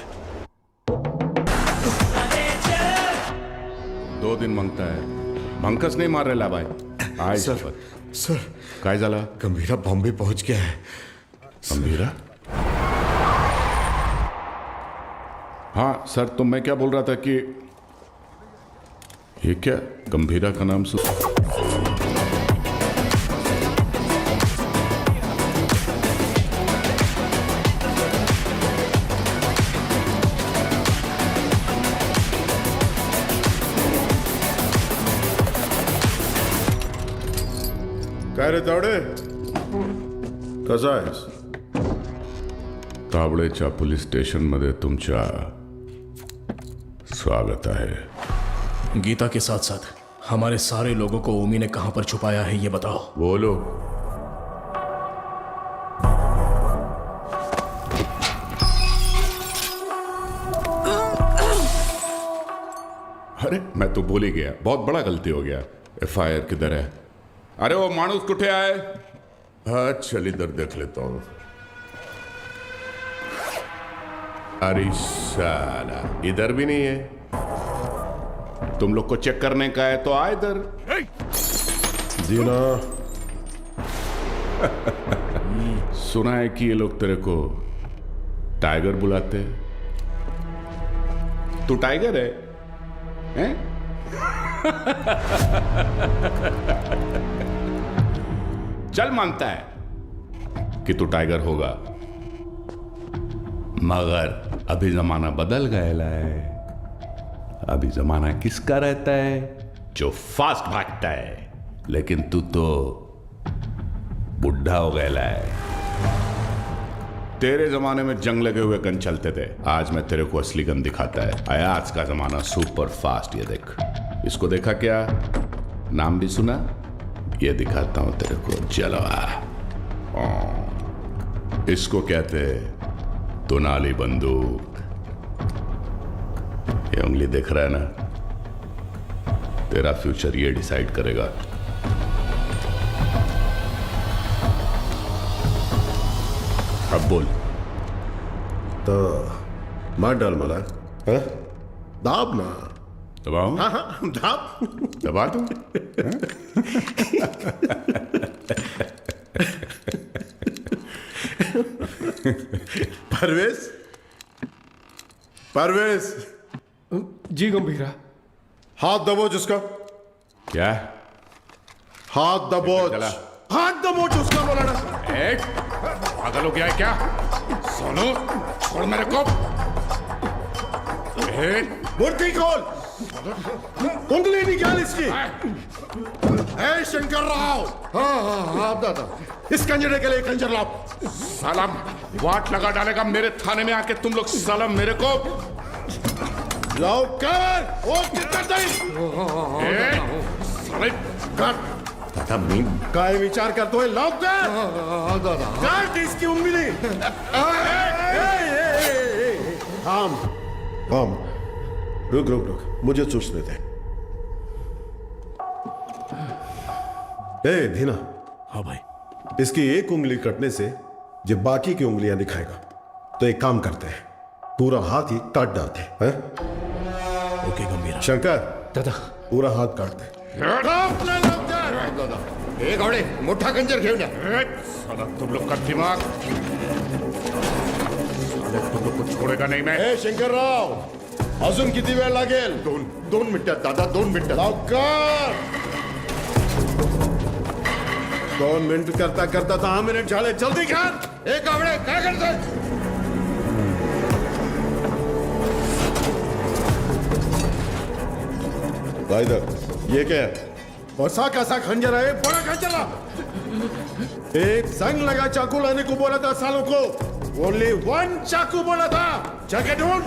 2 दिन मांगता है, मंकस नहीं मार रहा भाई। आय सर काय झाला? गंभीरा बॉम्बे पहुंच गया है। गंभीरा? हाँ सर, तो मैं क्या बोल रहा था कि ये क्या गंभीरा का नाम काय रे तावडे, कसा आहेस? तावडेच्या पोलीस स्टेशन मध्ये तुमच्या स्वागत है। गीता के साथ साथ हमारे सारे लोगों को ओमी ने कहां पर छुपाया है ये बताओ। वो लोग अरे मैं तो बोल ही गया, बहुत बड़ा गलती हो गया। FIR किधर है? अरे वो मानुस कुठे आए? हाँ चल इधर देख लेता हूं। अरे साला इधर भी नहीं है। तुम लोग को चेक करने का है तो आ इधर। जीना सुना है कि ये लोग तेरे को टाइगर बुलाते हैं। तू टाइगर है, हैं? चल मानता है कि तू टाइगर होगा, मगर अभी जमाना बदल गया है। अभी जमाना किसका रहता है? जो फास्ट भागता है। लेकिन तू तो बुढ़ा हो गया है। तेरे जमाने में जंग लगे हुए गन चलते थे, आज मैं तेरे को असली गन दिखाता है। आया आज का जमाना सुपर फास्ट। ये देख, इसको देखा क्या? नाम भी सुना? ये दिखाता हूं तेरे को जलवा। इसको कहते दुनाली बंदूक। ये उंगली देख रहा है ना? तेरा फ्यूचर ये डिसाइड करेगा। अब बोल। तो मार डाल मला, हाँ? दाब ना। दबाऊं? हाँ हाँ दाब। दबा दूं? परवेज, परवेज। जी गंभीरा। हाथ दबोच उसका। क्या? हाथ दबोच, हाथ दबोच उसका बोला ना। पागल हो गया है क्या? सोनू छोड़ मेरे को। मूर्ति खोल, उंगली निकाल इसकी। ए शंकर राव। हाँ हाँ हाँ दादा, इस कंजरे के लिए कंजर लाओ। साला वाट लगा डालेगा मेरे थाने में आके तुम लोग। साला मेरे को लाओ कर। वो कितना दादा मैं काय विचार करते हुए लाओ कर। दादा काट इसकी उंगली। हम हम रुक रुक रुक, मुझे सोचने दे। ए धीना। हाँ भाई। इसकी एक उंगली कटने से जब बाकी की उंगलियां दिखाएगा, तो एक काम करते हैं, पूरा हाथ ही काट डालते हैं। ओके गंभीरा। शंकर दादा पूरा हाथ काट दे। एक घोड़े मोठा कंजर घेऊन या। साला तुम लोग का दिमाग, तुम लोग को छोड़ेगा नहीं मैं। ए शंकर राव, अजून किती वेळ लागेल? दोन मिनिटात दादा, 2 मिनिटं। लवकर। 2 मिनिट करता करता 10 मिनिट झाले, जल्दी कर। एक गावडे काय करतोय? इधर ये क्या है? ऐसा कैसा खंजर है? बड़ा खंजर ला। एक जंग लगा चाकू लाने को बोला था सालों को, ओनली 1 चाकू बोला था। जगह ढूंढ।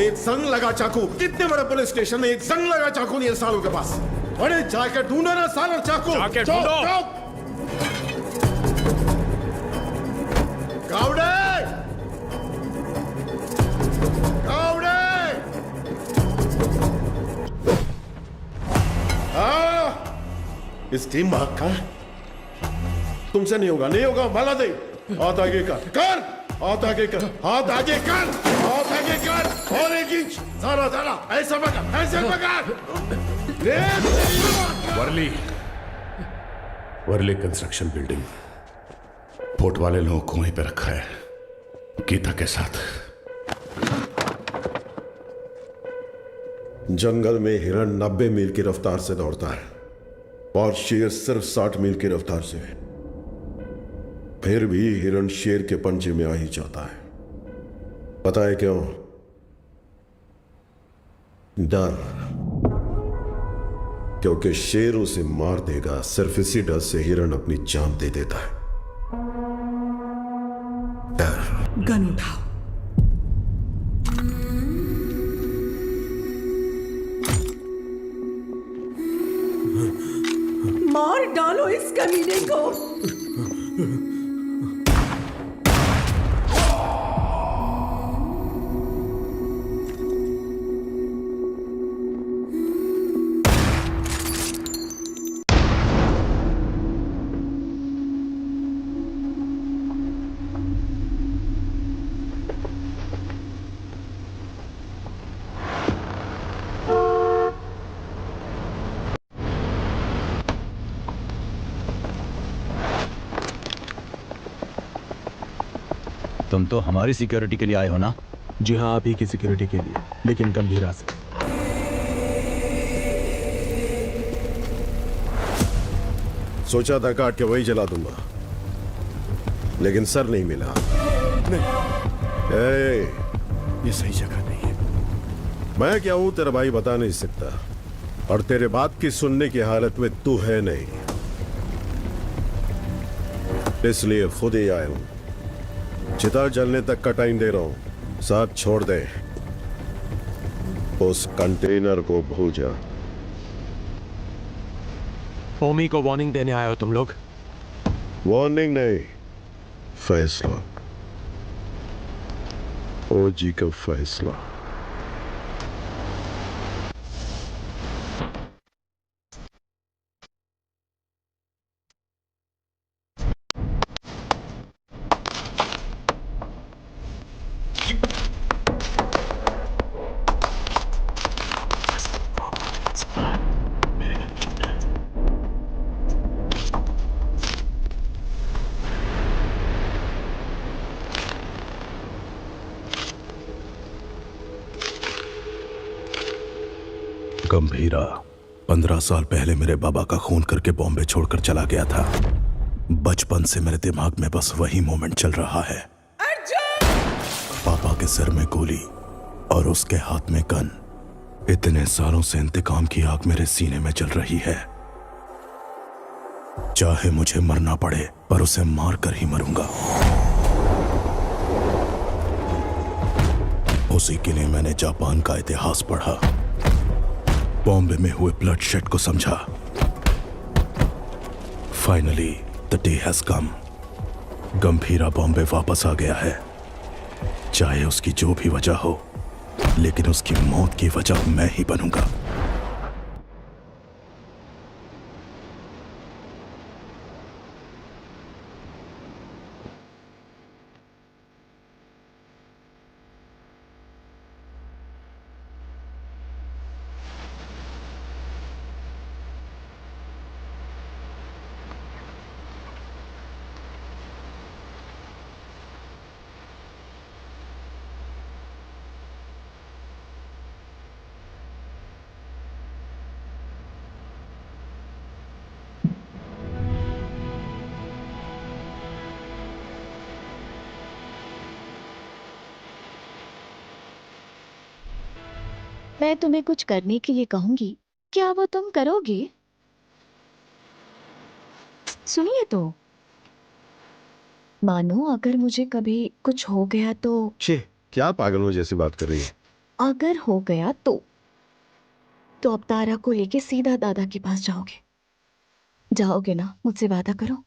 एक संग लगा चाकू। कितने बड़े पुलिस स्टेशन में एक संग लगा चाकू नहीं है सालों के पास। अरे जाकर ढूंढो ना सालों चाकू। जाके ढूंढो। गावड़े, गावड़े। इस टीम भाग का तुमसे नहीं होगा, नहीं होगा। भला दे। हाथ आगे कर, हाथ आगे कर, हाथ आगे कर, हाथ आगे कर। और 1 इंच। सारा सारा ऐसा पकड़, ऐसे पकड़। Worli, Worli construction building. Port वाले लोगों को वहीं पे रखा है, गीता के साथ। जंगल में हिरण 90 मील की रफ्तार से दौड़ता है और शेर सिर्फ 60 मील की रफ्तार से। फिर भी हिरण शेर के पंजे में आ ही जाता है। पता है क्यों? डर। क्योंकि शेर उसे मार देगा, सिर्फ इसी डर से हिरण अपनी जान दे देता है। डर। गन उठाओ। मार डालो इस कमीने को। तुम तो हमारी सिक्योरिटी के लिए आए हो ना? जी हाँ, आप ही की सिक्योरिटी के लिए, लेकिन गंभीरा से। सोचा था काट के वही जला दूंगा, लेकिन सर नहीं मिला। नहीं। ये सही जगह नहीं है। मैं क्या हूं तेरा भाई बता नहीं सकता, और तेरे बात की सुनने की हालत में तू है नहीं। इसलिए खुद ही आया हूं। चिता जलने तक का टाइम दे रहा हूं, साथ छोड़ दे। उस कंटेनर को भूल जा। ओमी को वार्निंग देने आए हो तुम लोग? वार्निंग नहीं, फैसला। ओजी का फैसला। गंभीरा 15 साल पहले मेरे बाबा का खून करके बॉम्बे छोड़कर चला गया था। बचपन से मेरे दिमाग में बस वही मोमेंट चल रहा है। पापा के सिर में गोली और उसके हाथ में गन। इतने सालों से इंतकाम की आग मेरे सीने में जल रही है। चाहे मुझे मरना पड़े, पर उसे मार कर ही मरूंगा। उसी के लिए मैंने जापान का इतिहास पढ़ा, बॉम्बे में हुए ब्लडशेड को समझा। Finally the day has come. Gambhira Bombay वापस आ गया है। चाहे उसकी जो भी वजह हो, लेकिन उसकी मौत की वजह मैं ही बनूंगा। मैं तुम्हें कुछ करने के लिए कहूंगी, क्या वो तुम करोगे? सुनिए तो, मानो अगर मुझे कभी कुछ हो गया तो। छे, क्या पागलों जैसी बात कर रही है? अगर हो गया तो अब तारा को लेके सीधा दादा के पास जाओगे? जाओगे ना? मुझसे वादा करो।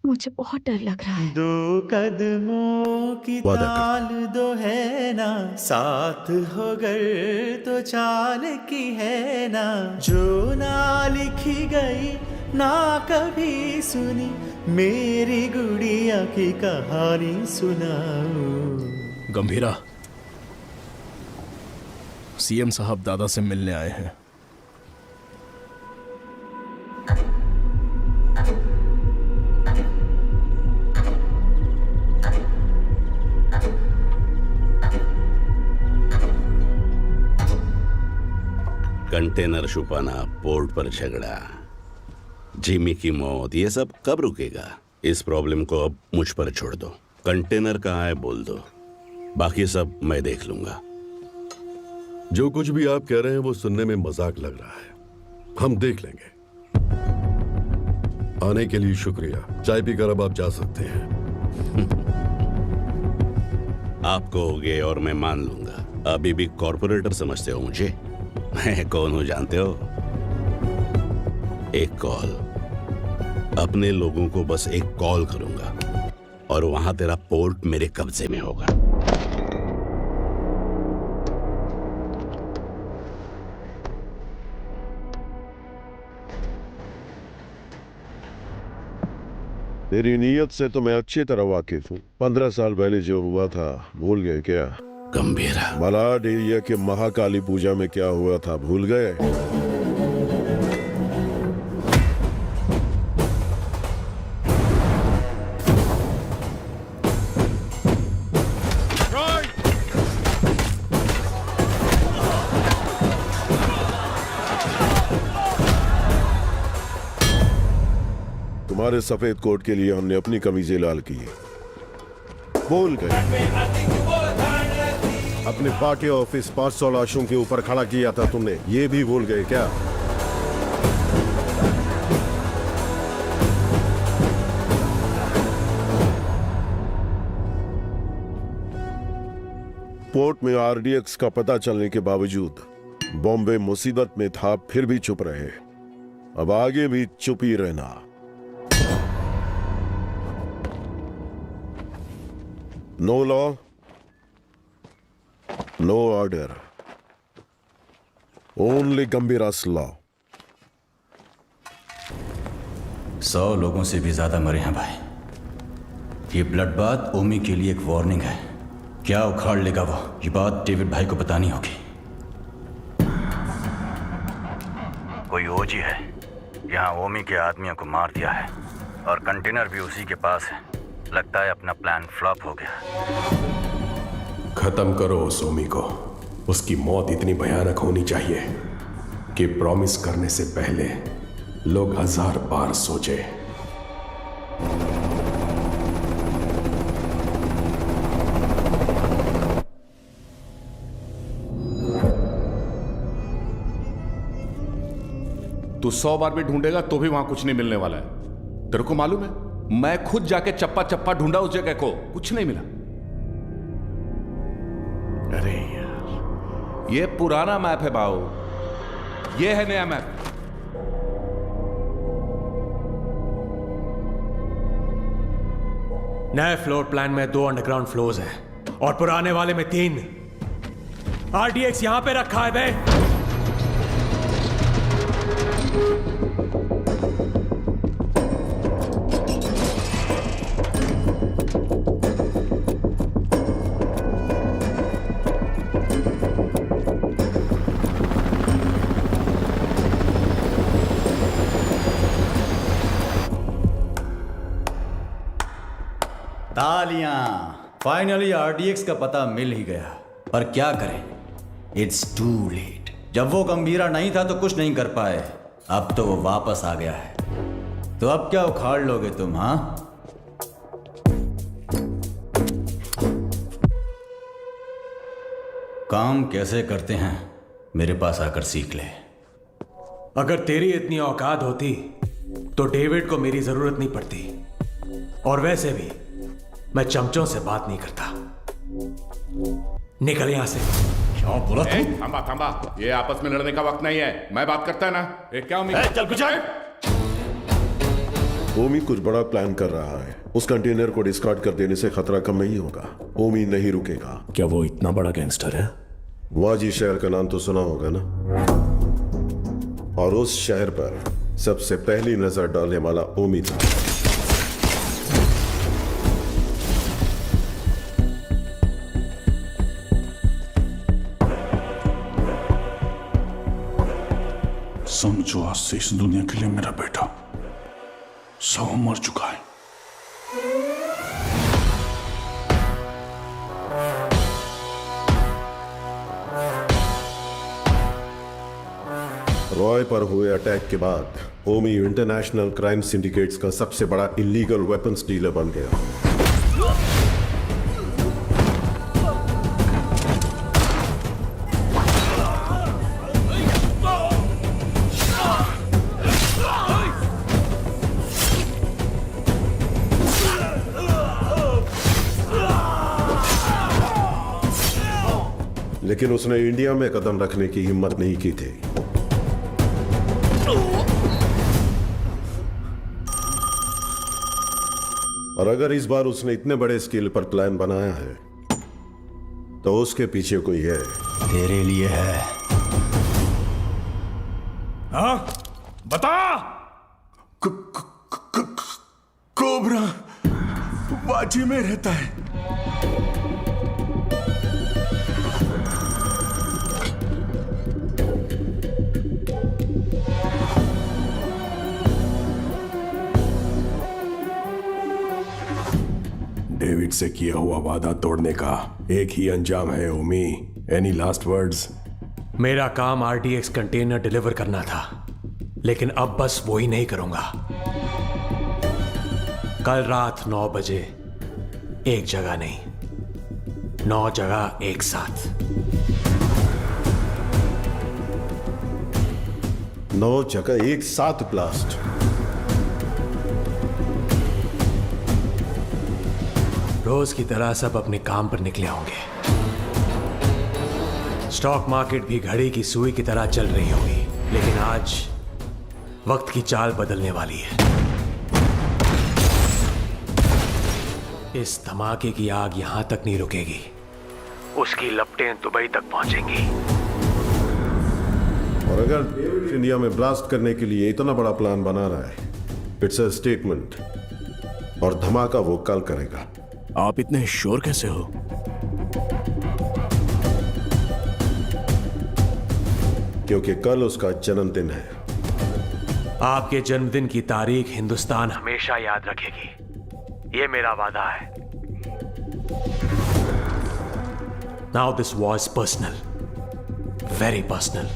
मुझे बहुत डर लग रहा है। 2 कदमों की ताल दो है ना, साथ हो गर तो चाल की है ना, जो ना लिखी गई ना कभी सुनी, मेरी गुड़िया की कहानी सुनाओ। गंभीरा, सीएम साहब दादा से मिलने आए हैं। कंटेनर छुपाना, पोर्ट पर झगड़ा, जिमी की मौत, ये सब कब रुकेगा? इस प्रॉब्लम को अब मुझ पर छोड़ दो। कंटेनर कहाँ है बोल दो, बाकी सब मैं देख लूंगा। जो कुछ भी आप कह रहे हैं वो सुनने में मजाक लग रहा है। हम देख लेंगे। आने के लिए शुक्रिया। चाय पीकर अब आप जा सकते हैं। आप कहोगे और मैं मान लूंगा। अभी भी कॉर्पोरेटर समझते हो मुझे? मैं कौन हूं जानते हो? एक कॉल, अपने लोगों को बस एक कॉल करूंगा और वहां तेरा पोर्ट मेरे कब्जे में होगा। तेरी नीयत से तो मैं अच्छी तरह वाकिफ हूँ। 15 साल पहले जो हुआ था भूल गए क्या? गंभीरा, मलाड एरिया के महाकाली पूजा में क्या हुआ था भूल गए? तुम्हारे सफेद कोट के लिए हमने अपनी कमीजें लाल की। भूल गए? अपने पार्टी ऑफिस 500 लाशों के ऊपर खड़ा किया था तुमने, ये भी भूल गए क्या? पोर्ट में आरडीएक्स का पता चलने के बावजूद बॉम्बे मुसीबत में था, फिर भी चुप रहे। अब आगे भी चुप ही रहना। No law, no order, only Gambhira's law. 100 लोगों से भी ज्यादा मरे हैं भाई। ये ब्लड बाथ ओमी के लिए एक वार्निंग है। क्या उखाड़ लेगा वो, ये बात डेविड भाई को बतानी होगी। कोई ओजी है यहाँ ओमी के आदमियों को मार दिया है और कंटेनर भी उसी के पास है। लगता है अपना प्लान फ्लॉप हो गया। खत्म करो उस ओमी को। उसकी मौत इतनी भयानक होनी चाहिए कि प्रॉमिस करने से पहले लोग 1000 बार सोचे। तू 100 बार भी ढूंढेगा तो भी वहां कुछ नहीं मिलने वाला है। तेरे को मालूम है, मैं खुद जाके चप्पा चप्पा ढूंढा उस जगह को, कुछ नहीं मिला। अरे यार, ये पुराना मैप है बाऊ, ये है नया मैप। नए फ्लोर प्लान में 2 अंडरग्राउंड फ्लोर्स हैं और पुराने वाले में 3। आरडीएक्स यहां पे रखा है बे। तालियां। फाइनली आरडीएक्स का पता मिल ही गया, पर क्या करें, इट्स टू लेट। जब वो गंभीरा नहीं था तो कुछ नहीं कर पाए, अब तो वो वापस आ गया है। तो अब क्या उखाड़ लोगे तुम? हाँ, काम कैसे करते हैं मेरे पास आकर सीख ले। अगर तेरी इतनी औकात होती तो डेविड को मेरी जरूरत नहीं पड़ती। और वैसे भी मैं चमचों से बात नहीं करता। निकल यहां से। क्या बोला तू? थांबा थांबा, ये आपस में लड़ने का वक्त नहीं है। मैं बात करता है ना। क्या उम्मीद? चल कुछ। ओमी कुछ बड़ा प्लान कर रहा है। उस कंटेनर को डिस्कार्ड कर देने से खतरा कम नहीं होगा। ओमी नहीं रुकेगा। क्या वो इतना बड़ा गैंगस्टर है? वाजी शहर का नाम तो सुना होगा ना, और उस शहर पर सबसे पहली नजर डालने वाला ओमी था। समझो आज से इस दुनिया के लिए मेरा बेटा 100 मर चुका है। रॉय पर हुए अटैक के बाद ओमी इंटरनेशनल क्राइम सिंडिकेट्स का सबसे बड़ा इलीगल वेपन्स डीलर बन गया। लेकिन उसने इंडिया में कदम रखने की हिम्मत नहीं की थी। और अगर इस बार उसने इतने बड़े स्केल पर प्लान बनाया है तो उसके पीछे कोई है। तेरे लिए है। हाँ बता। कोबरा बाजी में रहता है। डेविड से किया हुआ वादा तोड़ने का एक ही अंजाम है ओमी। Any last words? मेरा काम आरडीएक्स कंटेनर डिलीवर करना था, लेकिन अब बस वो ही नहीं करूंगा। कल रात 9 बजे एक जगह नहीं, 9 जगह एक साथ। 9 जगह एक साथ ब्लास्ट। रोज की तरह सब अपने काम पर निकले होंगे। स्टॉक मार्केट भी घड़ी की सुई की तरह चल रही होगी, लेकिन आज वक्त की चाल बदलने वाली है। इस धमाके की आग यहां तक नहीं रुकेगी, उसकी लपटें दुबई तक पहुंचेंगी। और अगर इंडिया में ब्लास्ट करने के लिए इतना बड़ा प्लान बना रहा है, इट्स अ स्टेटमेंट, और धमाका वो कल करेगा। आप इतने श्योर कैसे हो? क्योंकि कल उसका जन्मदिन है। आपके जन्मदिन की तारीख हिंदुस्तान हमेशा याद रखेगी, ये मेरा वादा है। Now this was personal, very personal.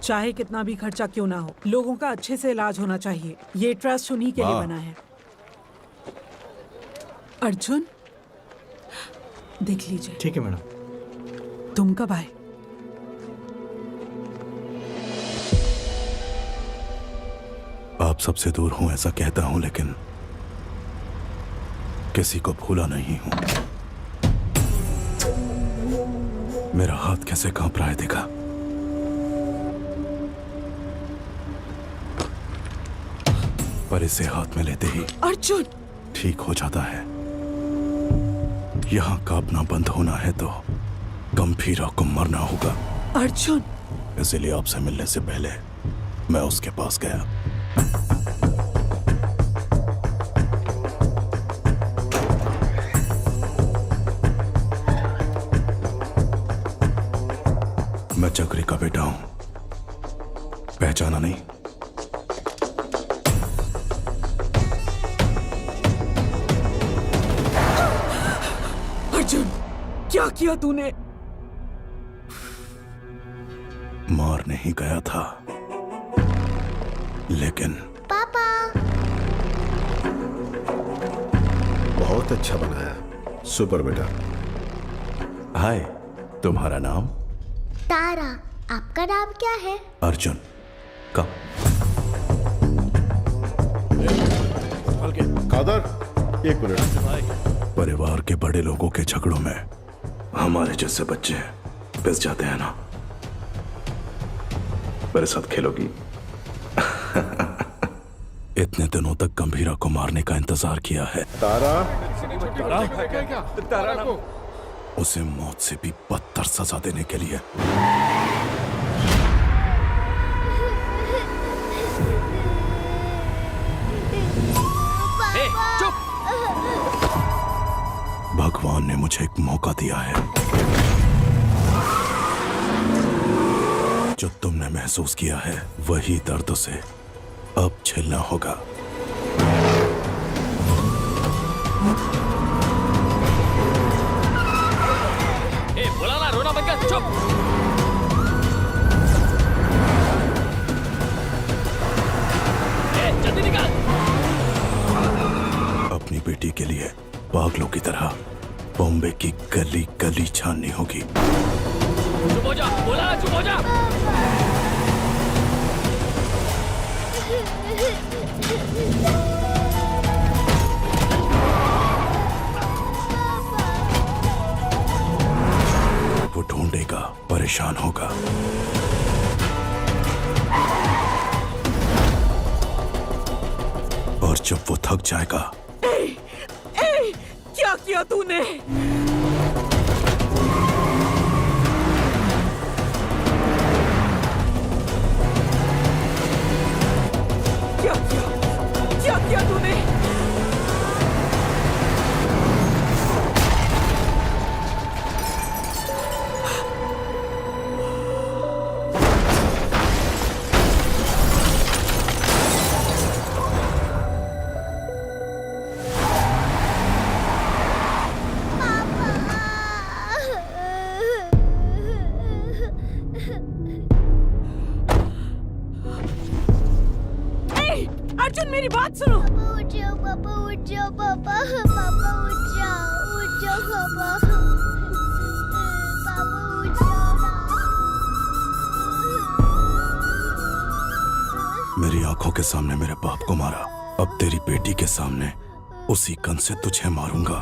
चाहे कितना भी खर्चा क्यों ना हो, लोगों का अच्छे से इलाज होना चाहिए। ये ट्रस्ट उन्हीं के लिए बना है। अर्जुन, देख लीजिए। ठीक है मैडम। तुम कब आए? आप सबसे दूर हूं ऐसा कहता हूं, लेकिन किसी को भूला नहीं हूं। मेरा हाथ कैसे कांप रहा है देखा? पर इसे हाथ में लेते ही अर्जुन ठीक हो जाता है। यहां कांपना बंद होना है तो गंभीरा को मरना होगा। अर्जुन, इसलिए आपसे मिलने से पहले मैं उसके पास गया। मैं चक्री का बेटा हूं, पहचाना नहीं? अर्जुन, क्या किया तूने? मार नहीं गया था, लेकिन पापा। बहुत अच्छा बनाया, सुपर बेटा। हाय, तुम्हारा नाम? तारा। आपका नाम क्या है? अर्जुन। कब? कादर, एक मिनट। परिवार के बड़े लोगों के झगड़ों में हमारे जैसे बच्चे पिस जाते हैं ना। मेरे साथ खेलोगी? इतने दिनों तक गंभीरा को मारने का इंतजार किया है। तारा, तारा को उसे मौत से भी बदतर सजा देने के लिए। चुप! भगवान ने मुझे एक मौका दिया है। जो तुमने महसूस किया है वही दर्द से अब झेलना होगा। बोला ना, रोना बंद कर। चुप! जल्दी निकाल। अपनी बेटी के लिए पागलों की तरह बॉम्बे की गली गली छाननी होगी। चुप हो जा, बोला ना, चुप हो जा। वो ढूंढेगा, परेशान होगा। और जब वो थक जाएगा। क्या किया तूने? क्या किया तूने? अर्जुन, मेरी बात सुनो। उठ जाओ पापा, उठ जाओ पापा। पापा उठ जाओ पापा। पापा उठ जाओ ना। मेरी आंखों के सामने मेरे बाप को मारा, अब तेरी बेटी के सामने उसी गन से तुझे मारूंगा।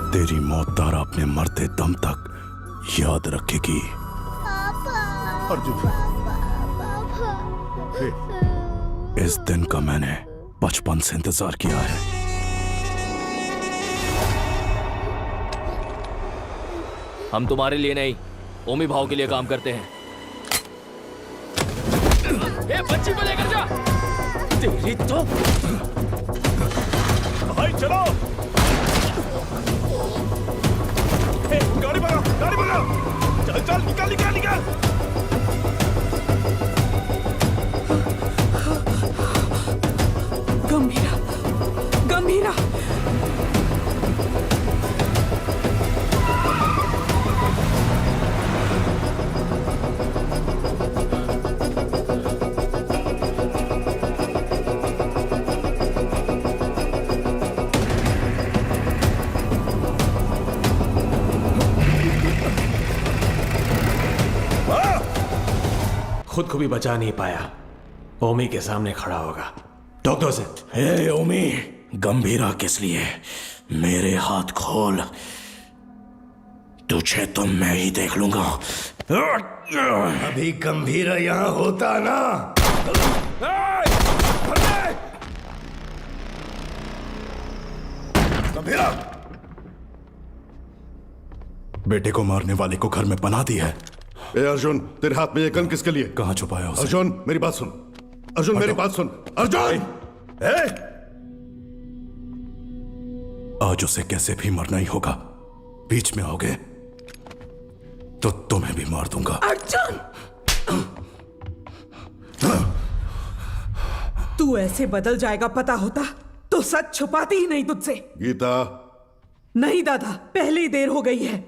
तेरी मौत तारा अपने मरते दम तक याद रखेगी। इस दिन का मैंने बचपन से इंतजार किया है। हम तुम्हारे लिए नहीं, ओमी भाव के लिए काम करते हैं। ए, बच्ची को लेकर जा। तेरी तो भाई चलो। ए, गाड़ी बढ़ाओ, गाड़ी बढ़ाओ। चल चल, निकाल निकाल निकाल। गंभीरा, गंभीरा। खुद को भी बचा नहीं पाया, ओमी के सामने खड़ा होगा। ठोक दो उसे। हे ओमी, गंभीरा किस लिए? मेरे हाथ खोल, तुझे तो मैं ही देख लूंगा। अभी गंभीरा यहां होता ना। गंभीरा, बेटे को मारने वाले को घर में पनाह दी है। ए अर्जुन, तेरे हाथ में ये गन किसके लिए? कहां छुपाया उसे? अर्जुन मेरी बात सुन, अर्जुन मेरी बात सुन, अर्जुन। आज उसे कैसे भी मरना ही होगा। बीच में आओगे तो तुम्हें भी मार दूंगा। अर्जुन, तू ऐसे बदल जाएगा पता होता तो सच छुपाती ही नहीं तुझसे। गीता। नहीं दादा, पहले ही देर हो गई है।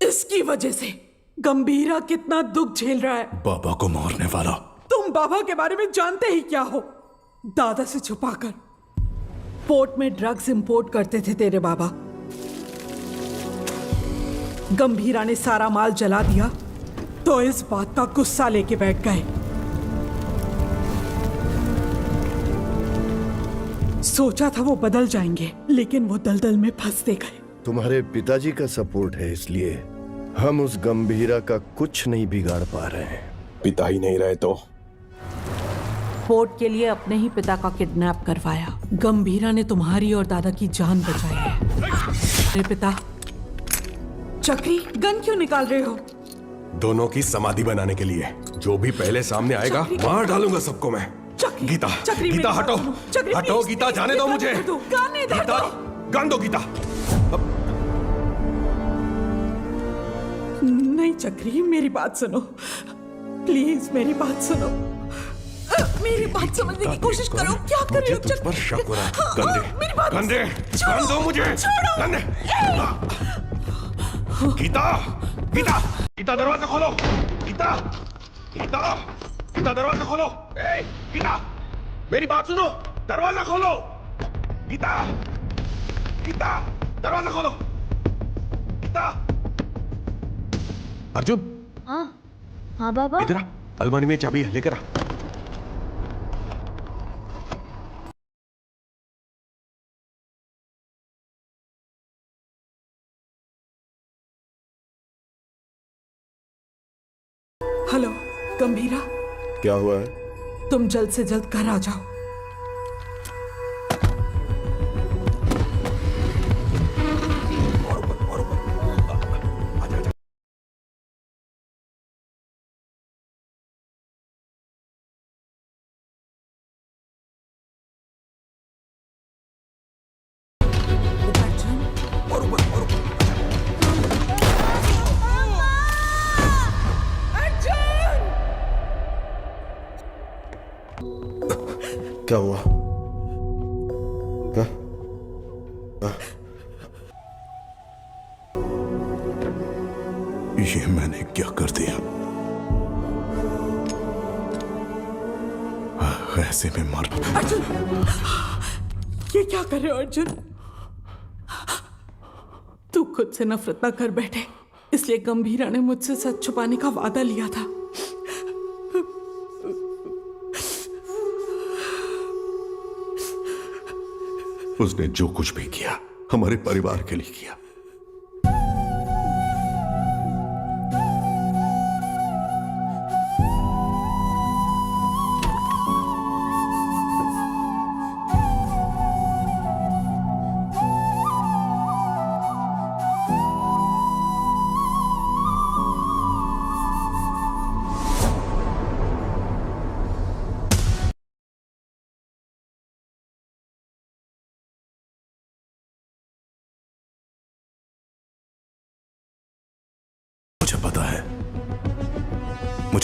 इसकी वजह से गंभीरा कितना दुख झेल रहा है। बाबा को मारने वाला। तुम बाबा के बारे में जानते ही क्या हो? दादा से छुपाकर पोर्ट में ड्रग्स इंपोर्ट करते थे तेरे बाबा। गंभीरा ने सारा माल जला दिया तो इस बात का गुस्सा लेके बैठ गए। सोचा था वो बदल जाएंगे, लेकिन वो दलदल में फंसते गए। तुम्हारे पिताजी का सपोर्ट है, इसलिए हम उस गंभीरा का कुछ नहीं बिगाड़ पा रहे हैं। पिता ही नहीं रहे तो? पोर्ट के लिए अपने ही पिता का किडनैप करवाया। गंभीरा ने तुम्हारी और दादा की जान बचाई है। अरे पिता, चक्री गन क्यों निकाल रहे हो? दोनों की समाधि बनाने के लिए। जो भी पहले सामने आएगा मार डालूंगा सबको मैं। गीता, गीता हटो, हटो गीता, जाने दो मुझे। गीता, गान दो गीता। नहीं चक्री, मेरी बात सुनो प्लीज, मेरी बात सुनो। मेरी बात समझने की कोशिश करो। क्या कर रहे हो? तुझ पर शक हो रहा है। गंदे, गंदे, गान दो मुझे। गंदे। गीता, गीता, गीता दरवाजा खोलो। गीता, गीता, गीता दरवाजा खोलो। गीता, मेरी बात सुनो, दरवाजा खोलो। गीता, गीता, दरवाजा खोलो। गीता। अर्जुन। हाँ हाँ बाबा। इधर आ, अलमारी में चाबी है, लेकर आ। हेलो गंभीरा, क्या हुआ है? तुम जल्द से जल्द घर आ जाओ। क्या हुआ? हाँ? ये मैंने क्या कर दिया? ऐसे में मार। अर्जुन, ये क्या कर रहे हो अर्जुन? तू खुद से नफरत ना कर बैठे, इसलिए गंभीरा ने मुझसे सच छुपाने का वादा लिया था। उसने जो कुछ भी किया हमारे परिवार के लिए किया।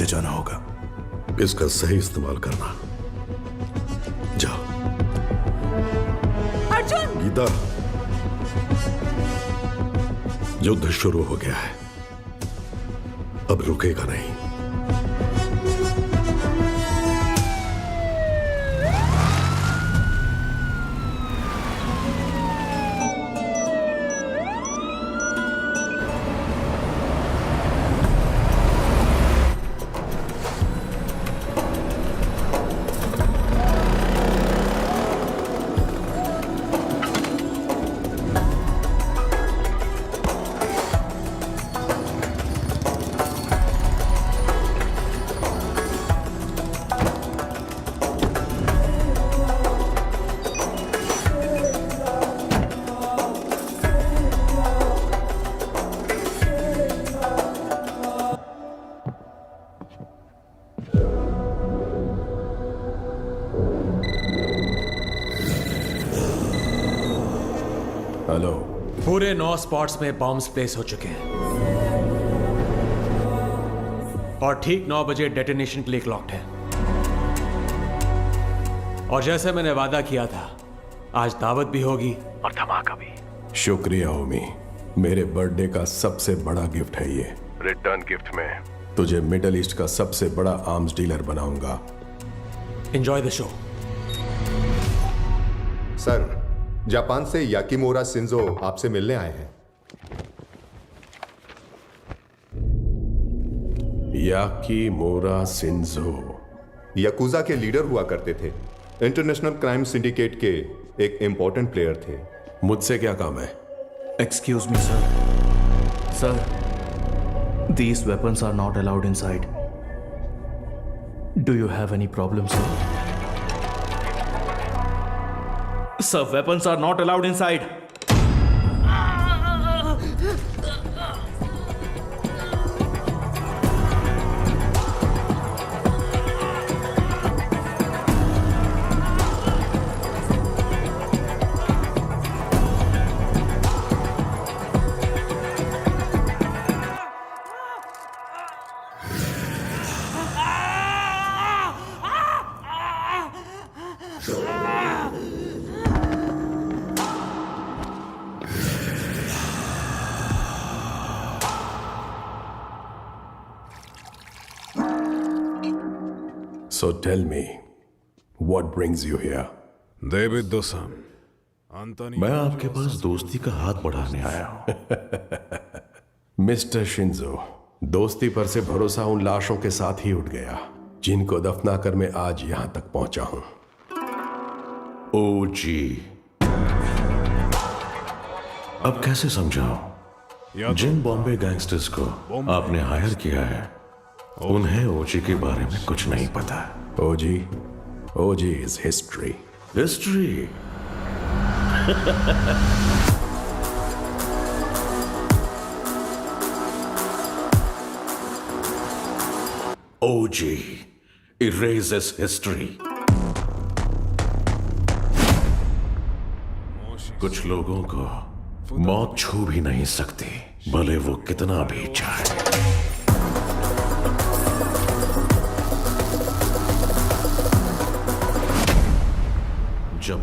मुझे जाना होगा। इसका सही इस्तेमाल करना। जाओ। अर्जुन! गीता, युद्ध शुरू हो गया है, अब रुकेगा नहीं। हेलो। पूरे 9 स्पॉट्स में बॉम्ब्स प्लेस हो चुके हैं और ठीक 9 बजे डेटोनेशन के लिए क्लॉक्ड है। और जैसे मैंने वादा किया था, आज दावत भी होगी और धमाका भी। शुक्रिया ओमी, मेरे बर्थडे का सबसे बड़ा गिफ्ट है ये। रिटर्न गिफ्ट में तुझे मिडल ईस्ट का सबसे बड़ा आर्म्स डीलर बनाऊंगा। Enjoy the show. Sir, Japan से याकीमोरा शिंजो आपसे मिलने आए हैं। याकीमोरा शिंजो याकुजा के लीडर हुआ करते थे। इंटरनेशनल क्राइम सिंडिकेट के एक इंपॉर्टेंट प्लेयर थे। मुझसे क्या काम है? Excuse me sir. Sir, these weapons are not allowed inside. Do you have any problem, sir? Sir, weapons are not allowed inside. So tell me, what brings you here? देविद-san, मैं आपके पास दोस्ती का हाथ बढ़ाने आया हूं। मिस्टर शिंजो, दोस्ती पर से भरोसा उन लाशों के साथ ही उठ गया जिनको दफनाकर मैं आज यहां तक पहुंचा हूं। ओ जी, अब कैसे समझाऊं? जिन बॉम्बे गैंगस्टर्स को आपने हायर किया है, उन्हें ओजी के बारे में कुछ नहीं पता। OG is history. History? OG erases history. कुछ लोगों को मौत छू भी नहीं सकती, भले वो कितना भी चाहे।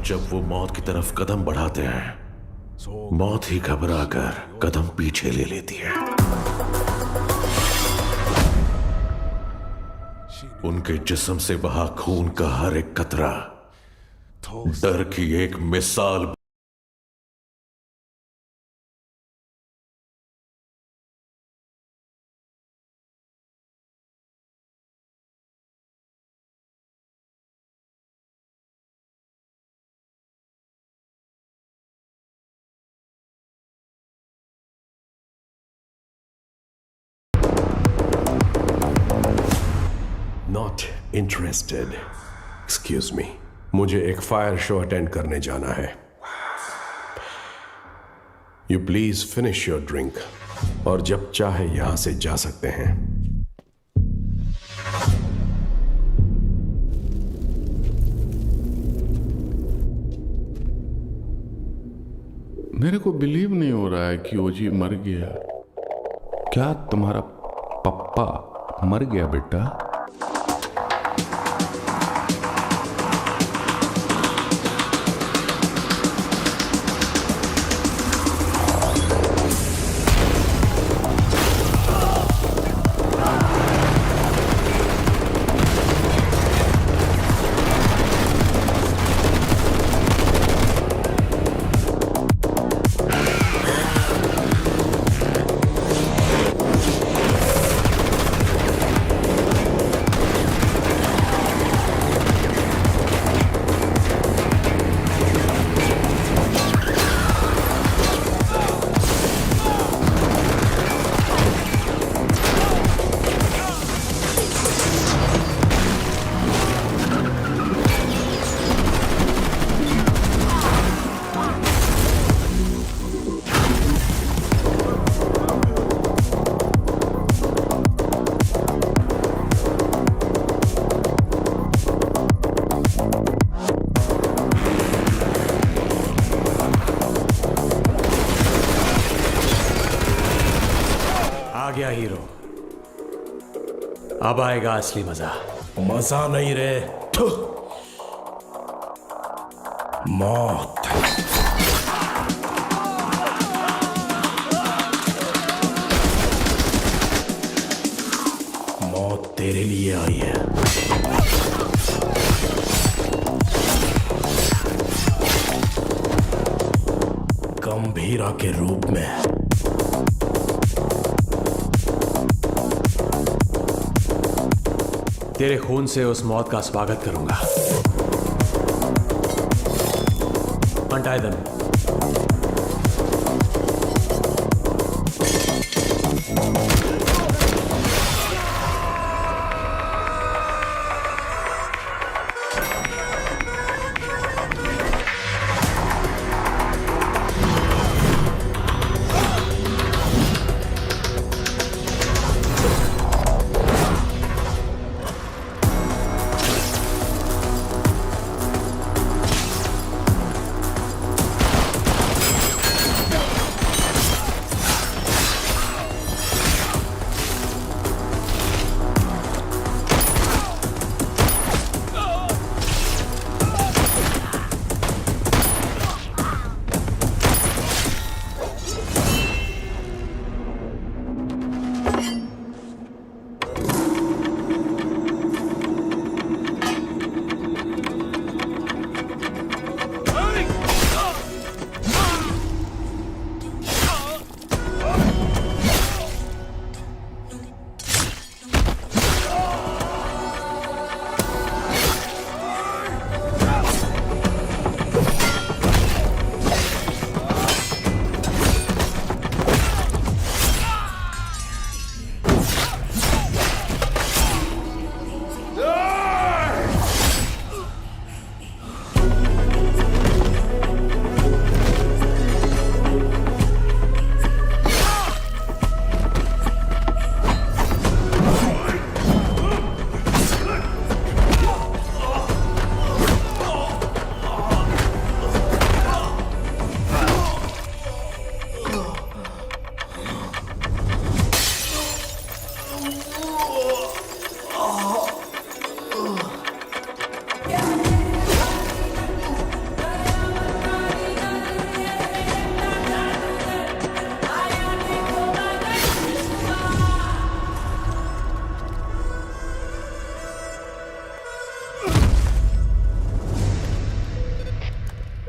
जब वो मौत की तरफ कदम बढ़ाते हैं, मौत ही घबरा कर कदम पीछे ले लेती है। उनके जिस्म से बहा खून का हर एक कतरा डर की एक मिसाल। Not interested. Excuse me. मुझे एक फायर शो अटेंड करने जाना है। You please finish your drink. और जब चाहे यहां से जा सकते हैं। मेरे को बिलीव नहीं हो रहा है कि ओजी मर गया। क्या तुम्हारा पप्पा मर गया बेटा। आ गया हीरो। अब आएगा असली मजा। मजा नहीं रे, मौत। मौत तेरे लिए आई है। गंभीरा के रूप में। तेरे खून से उस मौत का स्वागत करूंगा। Untie them.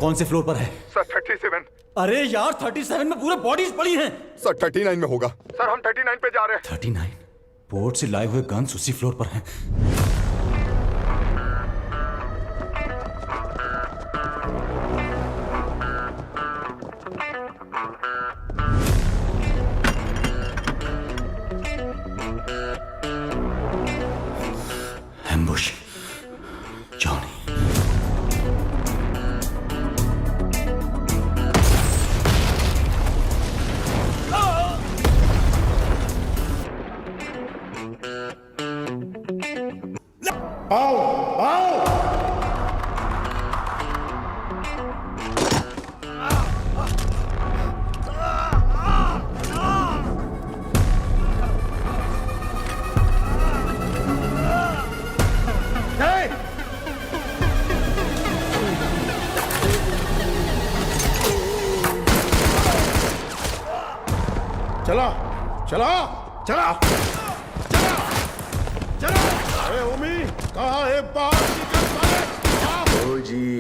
कौन से फ्लोर पर है? सर 37। अरे यार 37 में पूरे बॉडीज पड़ी हैं। सर 39 में होगा। सर हम 39 पे जा रहे हैं। 39? पोर्ट से लाए हुए गन्स उसी फ्लोर पर हैं। एम्बुश। जॉनी। चला चला चला चला। अरे ओमी कहाँ है? बाहर निकल साले।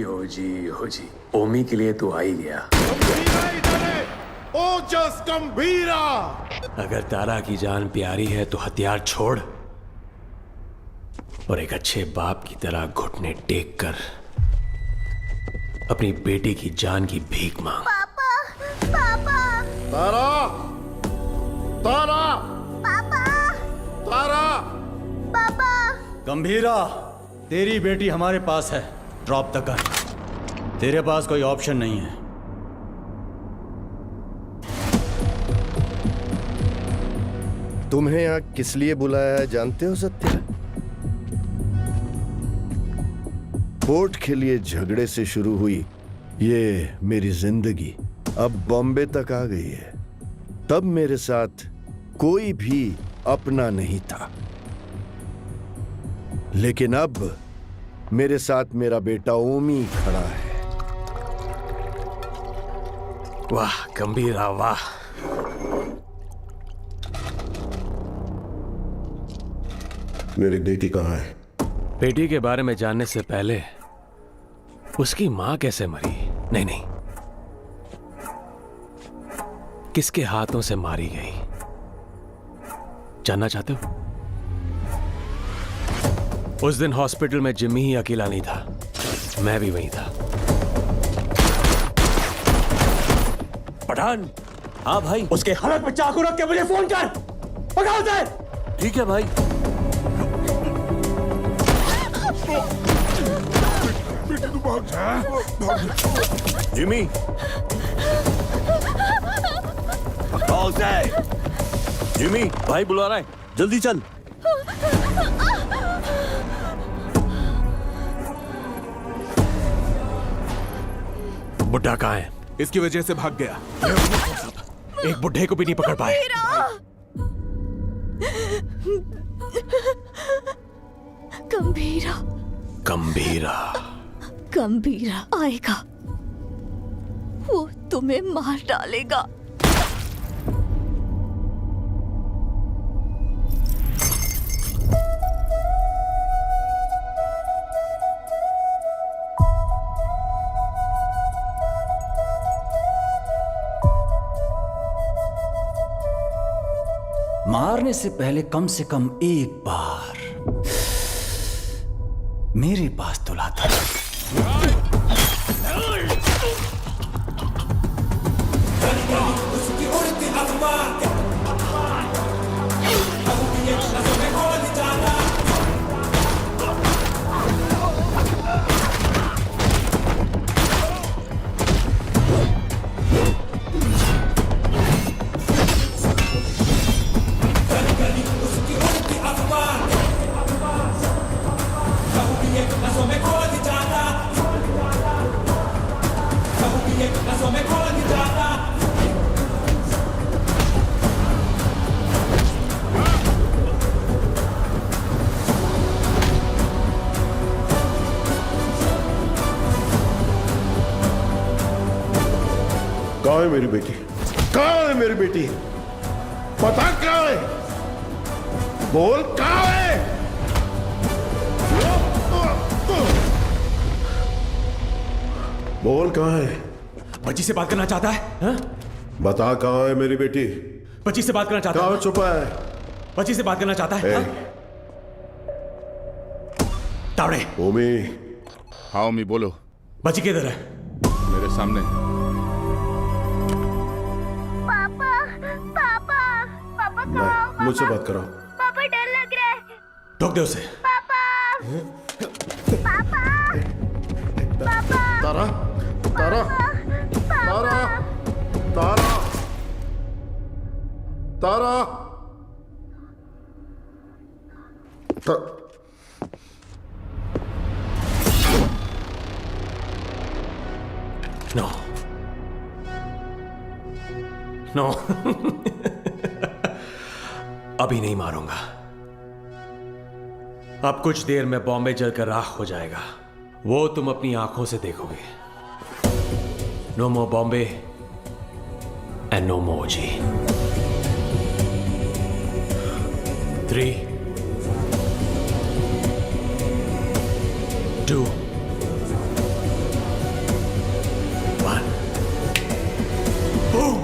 हो जी ओमी के लिए तो आ ही गया। गंभीरा इधर है। ओजस गंभीरा। अगर तारा की जान प्यारी है तो हथियार छोड़ और एक अच्छे बाप की तरह घुटने टेक कर अपनी बेटी की जान की भीख मांग। पापा पापा तारा तारा पापा तारा। पापा गंभीरा, तेरी बेटी हमारे पास है, ड्रॉप तक कर। तेरे पास कोई ऑप्शन नहीं है। तुम्हें यहाँ किस लिए बुलाया है जानते हो सत्या? पोर्ट के लिए झगड़े से शुरू हुई ये मेरी जिंदगी अब बॉम्बे तक आ गई है। तब मेरे साथ कोई भी अपना नहीं था, लेकिन अब मेरे साथ मेरा बेटा ओमी खड़ा है। वाह गंभीरा वाह। मेरी बेटी कहाँ है? बेटी के बारे में जानने से पहले उसकी मां कैसे मरी? नहीं, किसके हाथों से मारी गई जानना चाहते हो? उस दिन हॉस्पिटल में जिम्मी ही अकेला नहीं था, मैं भी वहीं था। पठान। हाँ भाई। उसके हालत पे चाकू रख के मुझे फोन कर। पकड़ो उसे। ठीक है भाई। जिमी जिमी भाई बुला रहा है, जल्दी चल। बुड्ढा कहाँ है? इसकी वजह से भाग गया। एक बुड्ढे को भी नहीं पकड़ पाए। गंभीरा गंभीरा गंभीरा आएगा, वो तुम्हें मार डालेगा। मारने से पहले कम से कम एक बार मेरे पास तो लाता। कहाँ है मेरी बेटी? कहाँ है मेरी बेटी? पता कहाँ है? बोल कहाँ है? बोल कहाँ है? बच्ची से बात करना चाहता है? हा? बता कहाँ है मेरी बेटी? बच्ची से बात करना चाहता है? कहाँ छुपा है? बच्ची से बात करना चाहता है? हा? तावड़े। ओमी। हाँ ओमी बोलो। बच्ची किधर है? मेरे सामने। पापा पापा पापा कहाँ? मुझसे बात करो। पापा डर लग रहा है। ठोक दे उसे। पापा पापा पापा तारा तारा तारा तारा तारा नो नो अभी नहीं मारूंगा। अब कुछ देर में बॉम्बे जलकर राख हो जाएगा, वो तुम अपनी आंखों से देखोगे। No more Bombay and no more जी। 3, 2, 1. Boom!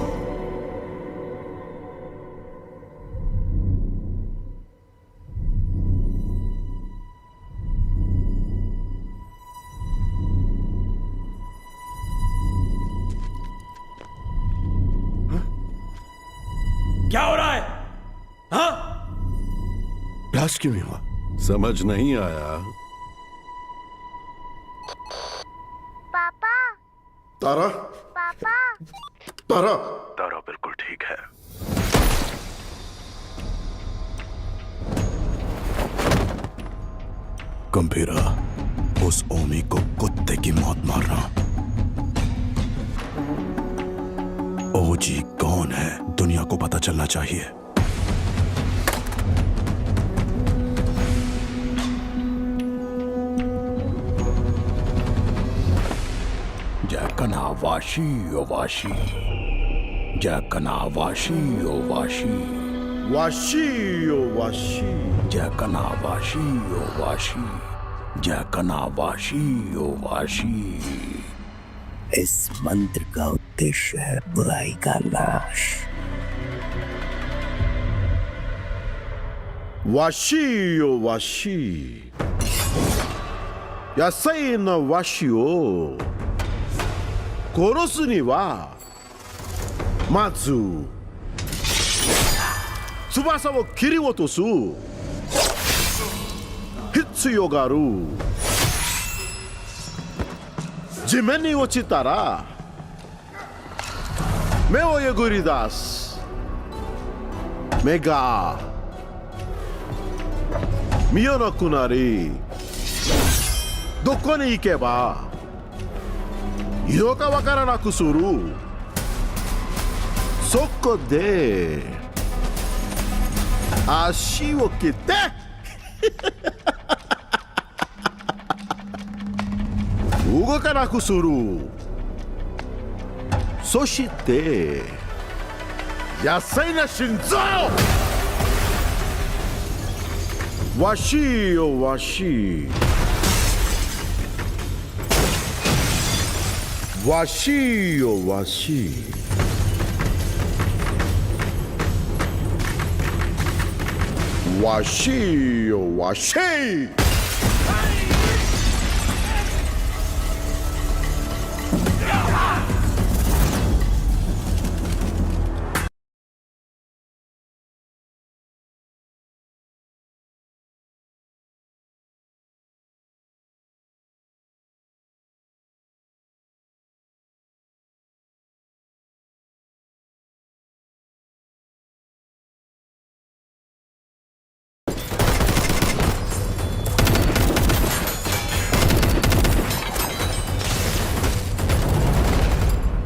क्या हो रहा है? हाँ? ब्लास्ट क्यों नहीं हुआ? समझ नहीं आया। पापा तारा, पापा तारा, तारा बिल्कुल ठीक है। गंभीरा, उस ओमी को कुत्ते की मौत मारना। ओजी कौन है दुनिया को पता चलना चाहिए। जैकना वाशी ओ वाशी, जैकना वाशी ओ वाशी, वाशी ओ वाशी, जैकना वाशी ओ वाशी, जैकना वाशी ओ वाशी। इस मंत्र का उद्देश्य है बुराई का नाश। वाशी ओ वाशी, यासाई न वाशी ओ कोरोसु नि wa matsu tsubasa wo kiriotosu hitsuyo ga aru. 地面に落ちたら目をえぐり出す。目が見えなくなり、どこに行けばいいのかわからなくする。そこで足を切って動かなくする。そして野菜な心臓。わしよわし、わしよわし、わしよわし。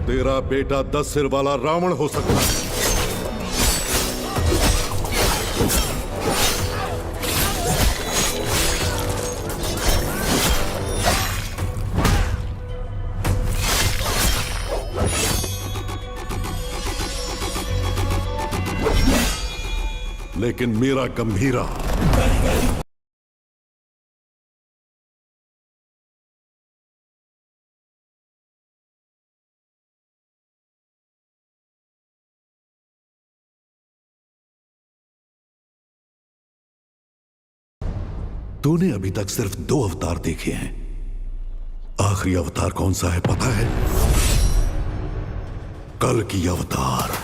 तेरा बेटा 10 सिर वाला रावण हो सकता है। लेकिन मेरा गंभीरा तूने अभी तक सिर्फ 2 अवतार देखे हैं। आखिरी अवतार कौन सा है पता है? कल की अवतार।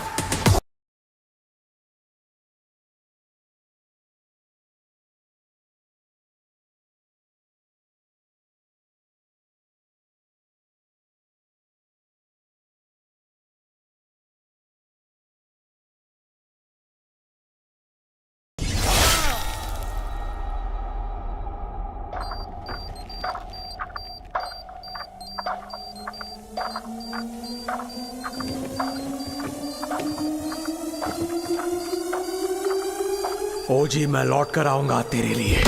ओजी मैं लौट कर आऊंगा तेरे लिए।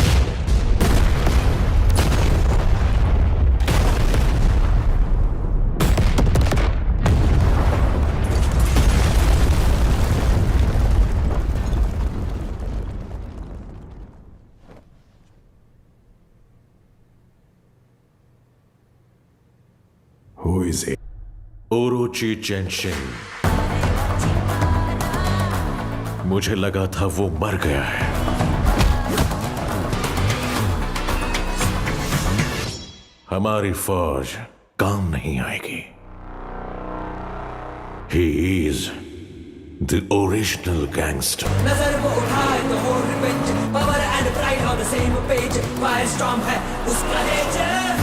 Who is he? ओरोची चेंशिन। मुझे लगा था वो मर गया है। हमारी फौज काम नहीं आएगी। He is the original gangster. नजर वो उठाए तो हो revenge, power and pride on the same page, fire storm है उसका नेचर।